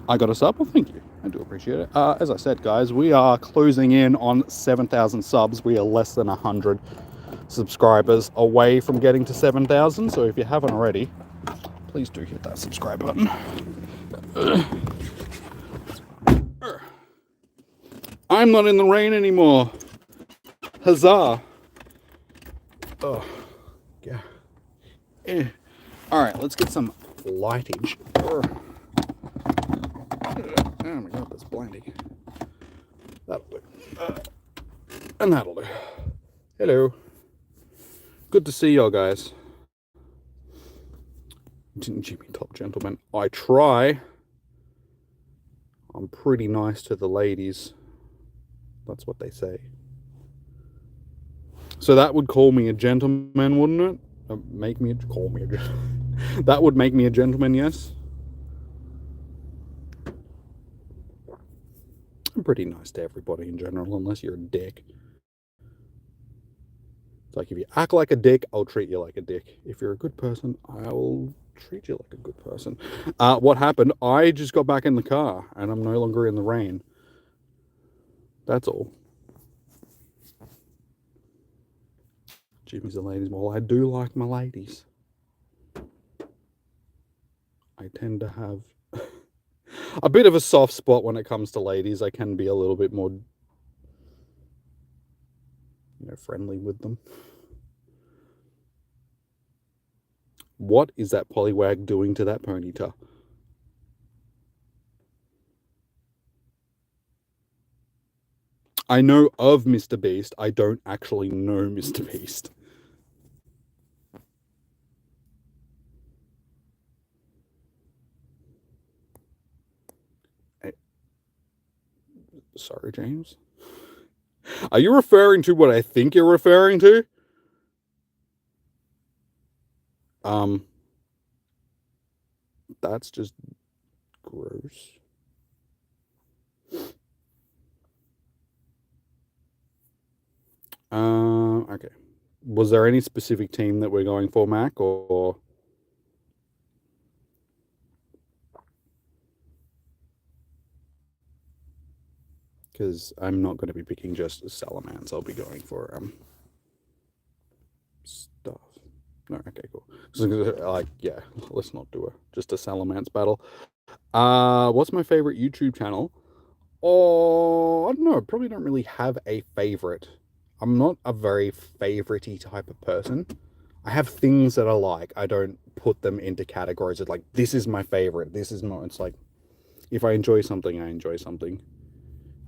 I got a sub? Well, thank you. I do appreciate it. As I said, guys, we are closing in on 7,000 subs. We are less than 100 subscribers away from getting to 7,000. So if you haven't already, please do hit that subscribe button. I'm not in the rain anymore. Huzzah. Oh, yeah. All right, let's get some lightage. Oh my god, that's blinding. That'll do. And that'll do. Hello. Good to see y'all, guys. Jimmy Top Gentleman. I try. I'm pretty nice to the ladies. That's what they say. So that would call me a gentleman, wouldn't it? Call me a gentleman. That would make me a gentleman, yes? I'm pretty nice to everybody in general, unless you're a dick. It's like, if you act like a dick, I'll treat you like a dick. If you're a good person, I will treat you like a good person. What happened? I just got back in the car, and I'm no longer in the rain. That's all. Jimmy's the ladies. Well, I do like my ladies. I tend to have a bit of a soft spot when it comes to ladies. I can be a little bit more, friendly with them. What is that Poliwag doing to that Ponyta? I know of Mr. Beast. I don't actually know Mr. Beast. Sorry, James. Are you referring to what I think you're referring to? That's just gross. Okay. Was there any specific team that we're going for, Mac, or? Because I'm not going to be picking just Salamans. I'll be going for stuff. No, okay, cool. So, yeah, let's not do just a Salamance battle. What's my favorite YouTube channel? Oh, I don't know. Probably don't really have a favorite. I'm not a very favoritey type of person. I have things that I like. I don't put them into categories of like, this is my favorite. This is not. It's like, if I enjoy something, I enjoy something.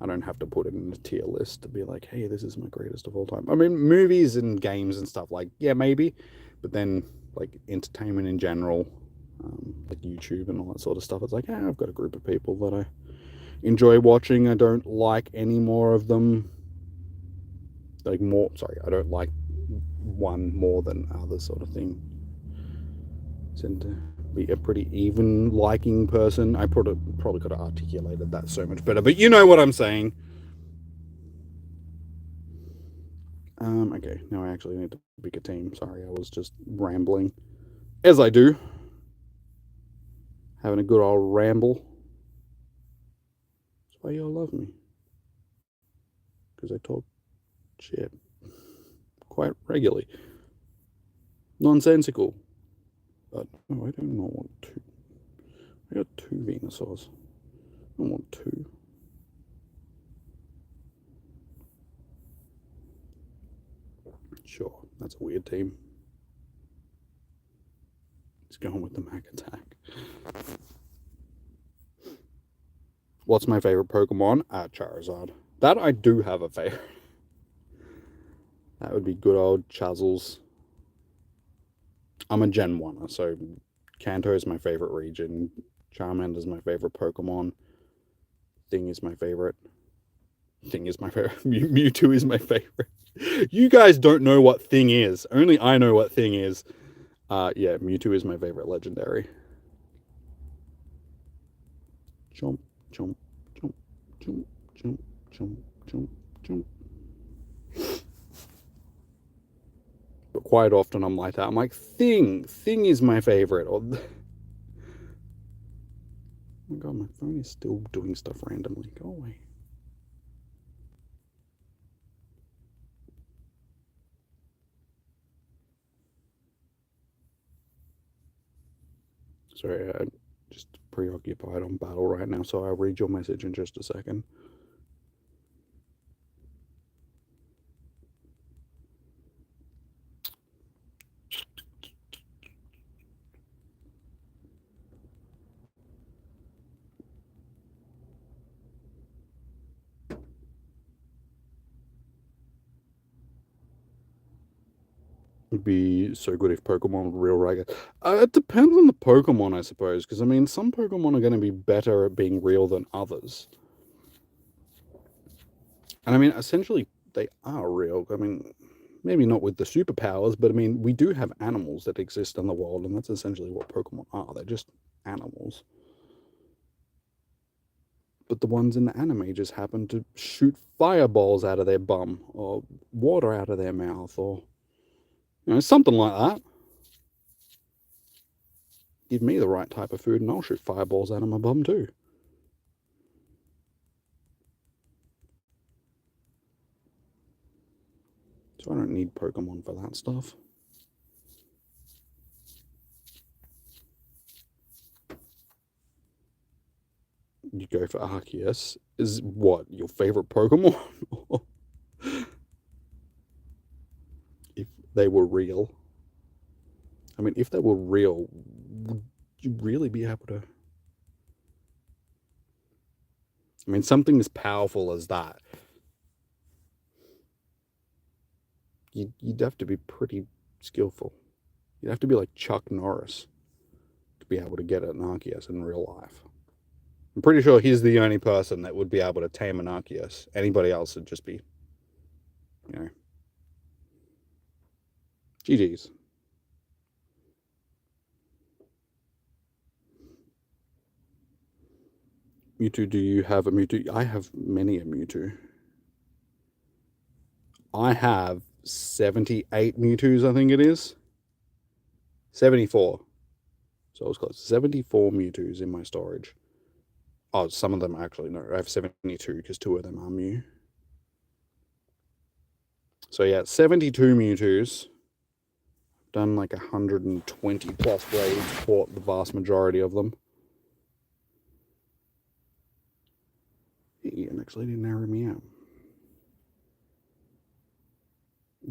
I don't have to put it in a tier list to be like, hey, this is my greatest of all time. I mean, movies and games and stuff, like, yeah, maybe. But then, like, entertainment in general, like YouTube and all that sort of stuff, it's like, yeah, I've got a group of people that I enjoy watching. I don't like any more of them. Like, more, sorry, I don't like one more than other sort of thing. Tend to be a pretty even liking person. I probably could have articulated that so much better, but you know what I'm saying. Okay, now I actually need to pick a team. Sorry, I was just rambling, as I do, having a good old ramble. That's why y'all love me, because I talk shit quite regularly. Nonsensical, but no, I do not want two. I got two Venusaurs. I don't want two. Sure, that's a weird team. He's going with the Mac Attack. What's my favorite Pokemon? Charizard. That I do have a favorite. That would be good old Chazzles. I'm a Gen 1er, so Kanto is my favorite region. Charmander is my favorite Pokemon. Thing is my favorite. Mewtwo is my favorite. You guys don't know what Thing is. Only I know what Thing is. Yeah, Mewtwo is my favorite legendary. Jump, jump, jump, jump, jump, jump, jump, jump. But quite often I'm like that. I'm like, Thing is my favorite. Or, oh my god, my phone is still doing stuff randomly. Go away. Sorry, I'm just preoccupied on battle right now, so I'll read your message in just a second. It'd be so good if Pokemon were real ragged. It depends on the Pokemon, I suppose, because I mean, some Pokemon are going to be better at being real than others. And I mean, essentially, they are real. I mean, maybe not with the superpowers, but I mean, we do have animals that exist in the world, and that's essentially what Pokemon are. They're just animals. But the ones in the anime just happen to shoot fireballs out of their bum, or water out of their mouth, or, you know, something like that. Give me the right type of food and I'll shoot fireballs out of my bum too. So I don't need Pokemon for that stuff. You go for Arceus. Is what, your favorite Pokemon? If they were real. I mean, if they were real, would you really be able to? I mean, something as powerful as that, you'd have to be pretty skillful. You'd have to be like Chuck Norris to be able to get an Arceus in real life. I'm pretty sure he's the only person that would be able to tame an Arceus. Anybody else would just be, you know, GG's. Mewtwo, do you have a Mewtwo? I have many a Mewtwo. I have 78 Mewtwo's, I think it is. 74. So I was close. 74 Mewtwo's in my storage. Oh, some of them actually, no. I have 72 because 2 of them are Mew. So yeah, 72 Mewtwo's. Done like 120 plus raids, fought the vast majority of them. Ian actually didn't narrow me out.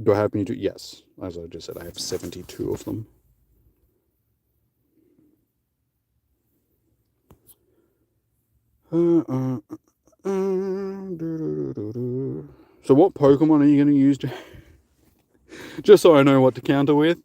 Do I have Mewtwo? Yes. As I just said, I have 72 of them. So what Pokemon are you going to use? Just so I know what to counter with.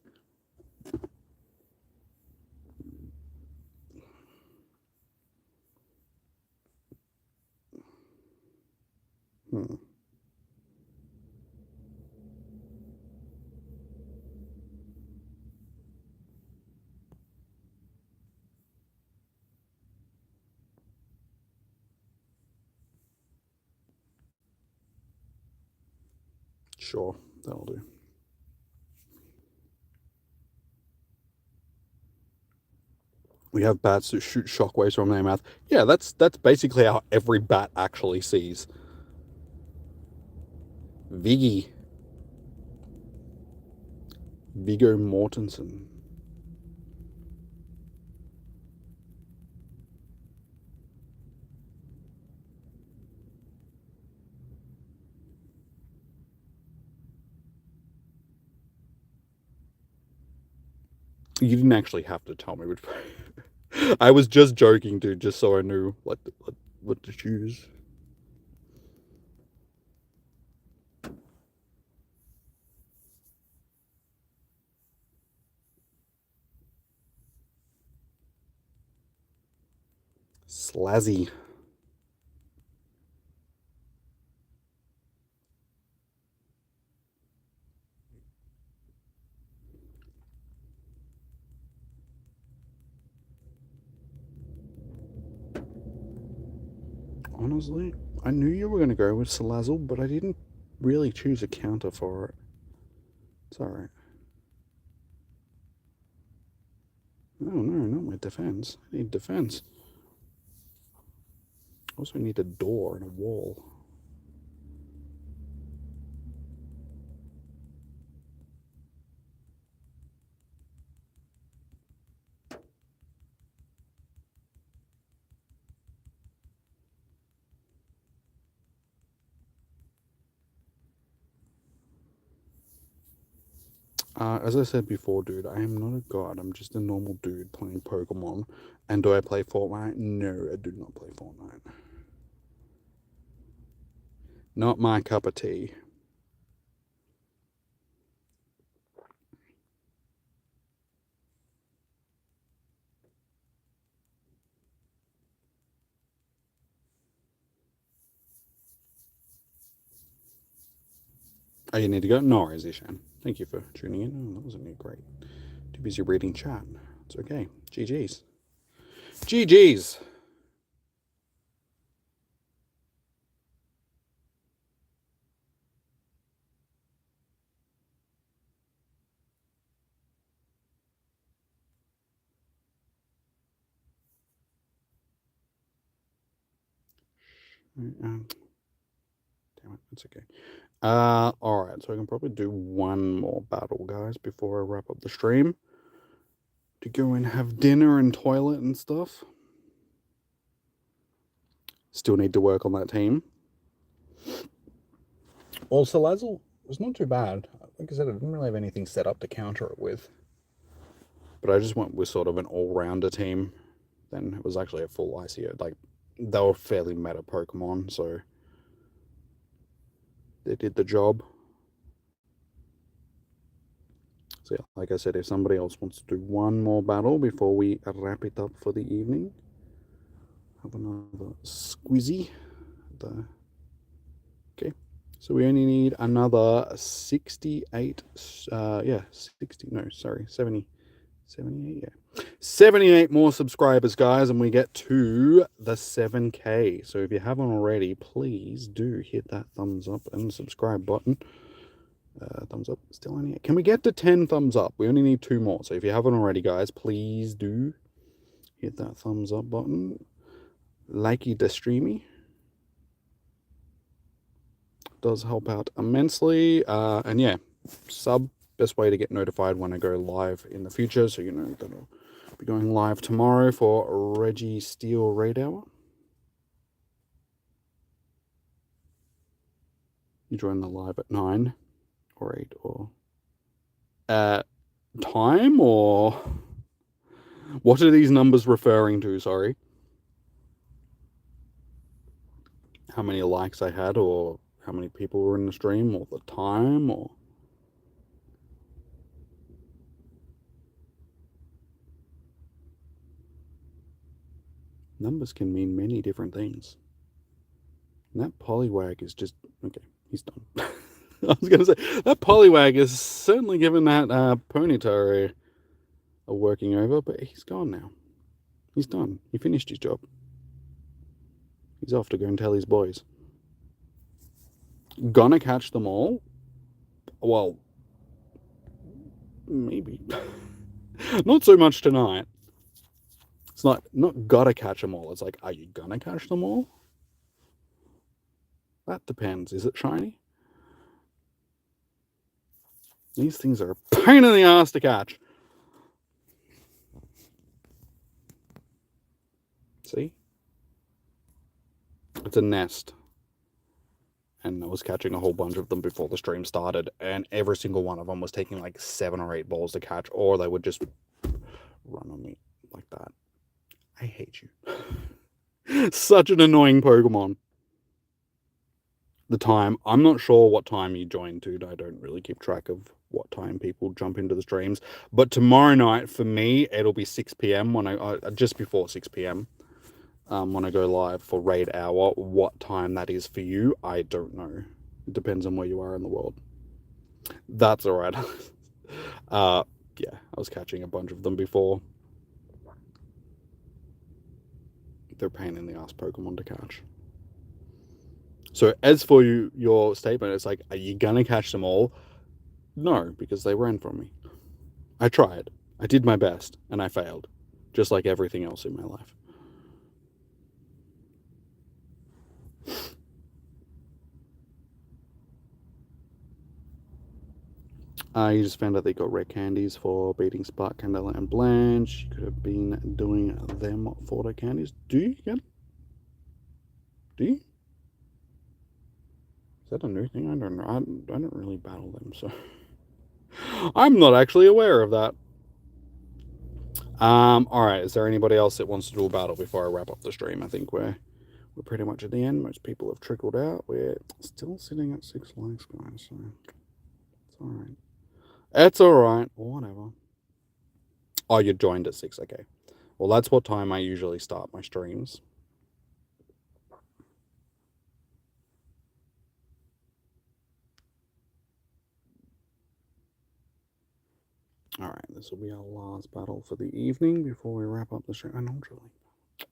Sure, that'll do. We have bats that shoot shockwaves from their mouth. Yeah, that's basically how every bat actually sees. Viggy. Viggo Mortensen. You didn't actually have to tell me which. I was just joking, dude, just so I knew what to choose. Slazzy. Honestly, I knew you were going to go with Salazzle, but I didn't really choose a counter for it. It's alright. No, not my defense. I need defense. I also need a door and a wall. As I said before, dude, I am not a god. I'm just a normal dude playing Pokemon. And do I play Fortnite? No, I do not play Fortnite. Not my cup of tea. Oh, you need to go? No worries, Ishan. Thank you for tuning in. Oh, that wasn't great. Too busy reading chat. It's okay. GG's. GG's. Damn it, it's okay. Alright, so I can probably do one more battle, guys, before I wrap up the stream. To go and have dinner and toilet and stuff. Still need to work on that team. Well, Salazzle was not too bad. Like I said, I didn't really have anything set up to counter it with. But I just went with sort of an all-rounder team. Then it was actually a full ICO. Like, they were fairly meta Pokemon, so they did the job. So yeah, like I said, if somebody else wants to do one more battle before we wrap it up for the evening, have another squizzy. Okay, so we only need another 68, 70, 78, yeah. 78 more subscribers, guys, and we get to the 7K. So if you haven't already, please do hit that thumbs up and subscribe button. Thumbs up, still only. Can we get to 10 thumbs up? We only need 2 more. So if you haven't already, guys, please do hit that thumbs up button. Likey the streamy. Does help out immensely. And yeah, sub, best way to get notified when I go live in the future. So you know that I'll be going live tomorrow for Reggie Steele Raid Hour. You join the live at 9 or 8 or time, or what are these numbers referring to? Sorry. How many likes I had, or how many people were in the stream or the time or... Numbers can mean many different things. And that Poliwag is just... Okay, he's done. I was going to say, that Poliwag is certainly giving that Ponyta a working over, but he's gone now. He's done. He finished his job. He's off to go and tell his boys. Gonna catch them all? Well, maybe. Not so much tonight. It's not gotta catch them all. It's like, are you gonna catch them all? That depends. Is it shiny? These things are a pain in the ass to catch. See? It's a nest. And I was catching a whole bunch of them before the stream started, and every single one of them was taking like 7 or 8 balls to catch, or they would just run on me like that. I hate you. Such an annoying Pokemon. The time, I'm not sure what time you joined, dude. I don't really keep track of what time people jump into the streams. But tomorrow night, for me, it'll be 6 p.m. when just before 6 p.m. When I go live for Raid Hour. What time that is for you, I don't know. It depends on where you are in the world. That's alright. Yeah, I was catching a bunch of them before. They're pain in the ass Pokemon to catch. So as for your statement, it's like, are you gonna catch them all? No, because they ran from me. I tried. I did my best, and I failed. Just like everything else in my life. You just found out they got rare candies for beating Spark, Candela, and Blanche. You could have been doing them for the candies. Do you get them? Do you? Is that a new thing? I don't know. I don't really battle them, so... I'm not actually aware of that. Alright, is there anybody else that wants to do a battle before I wrap up the stream? I think we're pretty much at the end. Most people have trickled out. We're still sitting at 6 likes, guys, so... It's alright. It's alright. Whatever. Oh, you joined at 6. Okay. Well, that's what time I usually start my streams. Alright, this will be our last battle for the evening before we wrap up the stream. And Ultra League.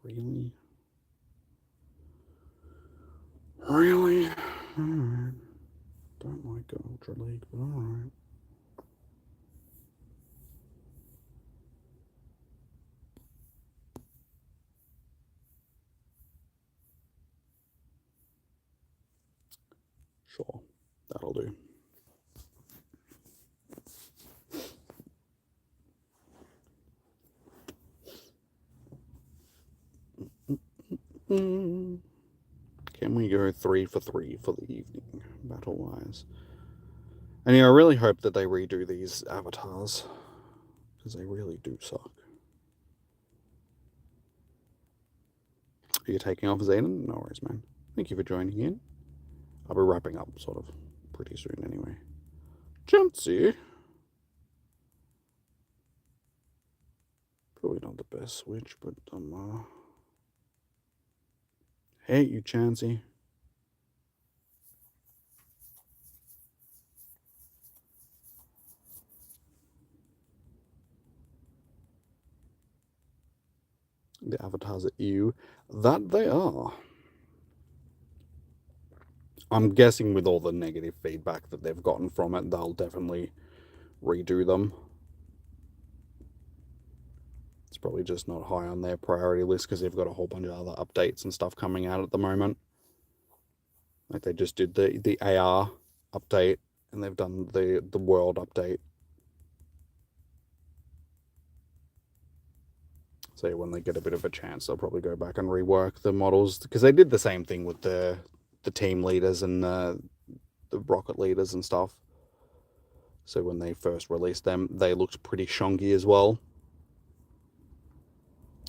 Really? Really? Alright. Don't like Ultra League, but alright. Sure, that'll do. Can we go 3 for 3 for the evening, battle-wise? And yeah, I really hope that they redo these avatars, because they really do suck. Are you taking off, Zayden? No worries, man. Thank you for joining in. I'll be wrapping up, sort of, pretty soon anyway. Chansey. Probably not the best switch, but hate you, Chansey. The avatars at you. That they are. I'm guessing with all the negative feedback that they've gotten from it, they'll definitely redo them. It's probably just not high on their priority list because they've got a whole bunch of other updates and stuff coming out at the moment. Like they just did the AR update and they've done the world update. So when they get a bit of a chance, they'll probably go back and rework the models because they did the same thing with the team leaders and the rocket leaders and stuff. So when they first released them, they looked pretty shonky as well.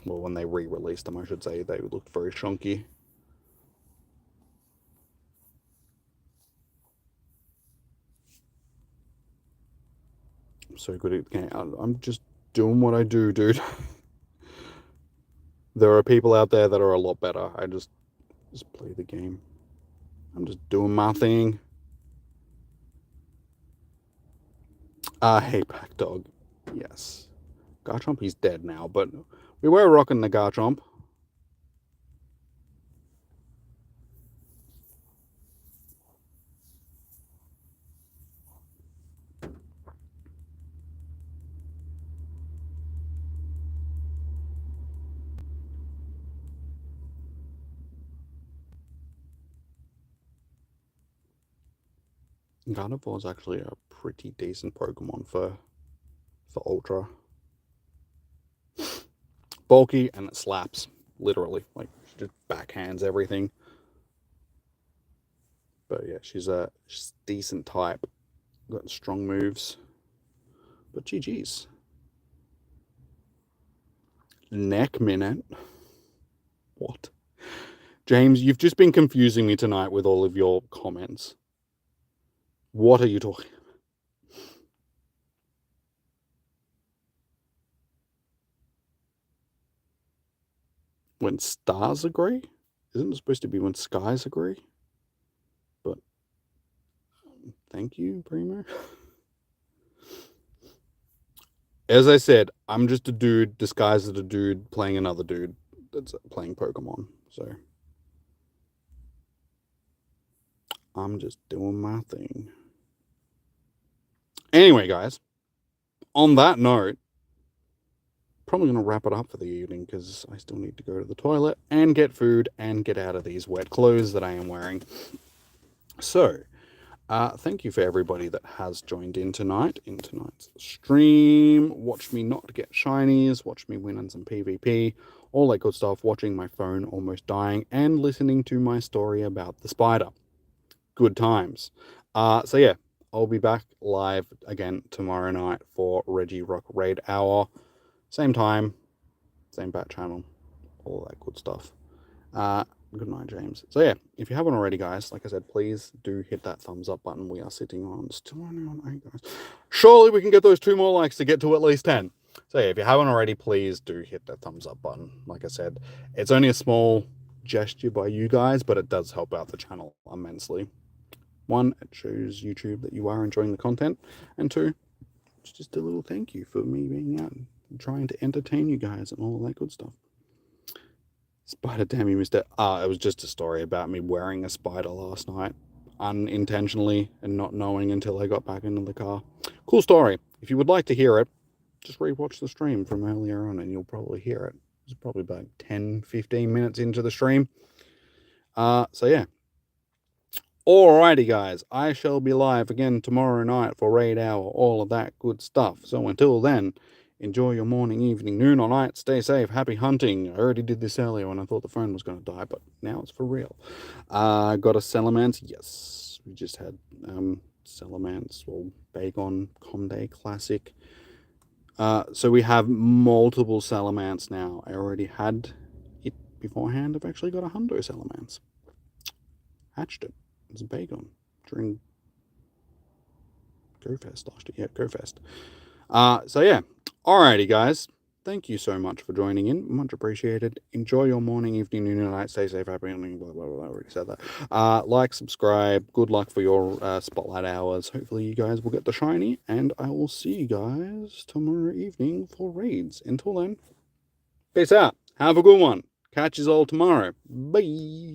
Well, when they re-released them, I should say, they looked very shonky. so good at the game. I'm just doing what I do, dude. There are people out there that are a lot better. I just play the game. I'm just doing my thing. Hey, Pack Dog. Yes. Garchomp, he's dead now, but we were rocking the Garchomp. Gardevoir is actually a pretty decent Pokemon for Ultra. Bulky and it slaps, literally. Like, she just backhands everything. But yeah, she's a decent type. Got strong moves. But GG's. Neck minute. What? James, you've just been confusing me tonight with all of your comments. What are you talking about? When stars agree? Isn't it supposed to be when skies agree? But thank you, Primo. As I said, I'm just a dude disguised as a dude playing another dude that's playing Pokemon. So I'm just doing my thing. Anyway, guys, on that note, probably going to wrap it up for the evening because I still need to go to the toilet and get food and get out of these wet clothes that I am wearing. So, thank you for everybody that has joined in tonight's stream. Watch me not get shinies, watch me win on some PvP, all that good stuff, watching my phone almost dying, and listening to my story about the spider. Good times. So yeah, I'll be back live again tomorrow night for Regirock Raid Hour. Same time, same bat channel, all that good stuff. Good night, James. So yeah, if you haven't already, guys, like I said, please do hit that thumbs up button. We are sitting on, still only on 8, guys. Surely we can get those 2 more likes to get to at least 10. So yeah, if you haven't already, please do hit that thumbs up button. Like I said, it's only a small gesture by you guys, but it does help out the channel immensely. 1, it shows YouTube that you are enjoying the content, and 2, it's just a little thank you for me being out and trying to entertain you guys and all that good stuff. Spider, damn you, mister. It was just a story about me wearing a spider last night, unintentionally, and not knowing until I got back into the car. Cool story. If you would like to hear it, just rewatch the stream from earlier on and you'll probably hear it. It's probably about 10-15 minutes into the stream. So yeah. Alrighty, guys. I shall be live again tomorrow night for Raid Hour, all of that good stuff. So until then, enjoy your morning, evening, noon, or night. Stay safe. Happy hunting. I already did this earlier when I thought the phone was going to die, but now it's for real. Got a Salamence. Yes. We just had Salamence, or Bagon Conde Classic. So we have multiple Salamence now. I already had it beforehand. I've actually got a Hundo Salamence. Hatched it. It's a Bagon during GoFest last year. Yeah, GoFest. So yeah. Alrighty, guys. Thank you so much for joining in. Much appreciated. Enjoy your morning, evening, noon, and night. Stay safe, happy, blah, blah, blah. I already said that. Like, subscribe. Good luck for your Spotlight Hours. Hopefully you guys will get the shiny. And I will see you guys tomorrow evening for raids. Until then, peace out. Have a good one. Catch you all tomorrow. Bye.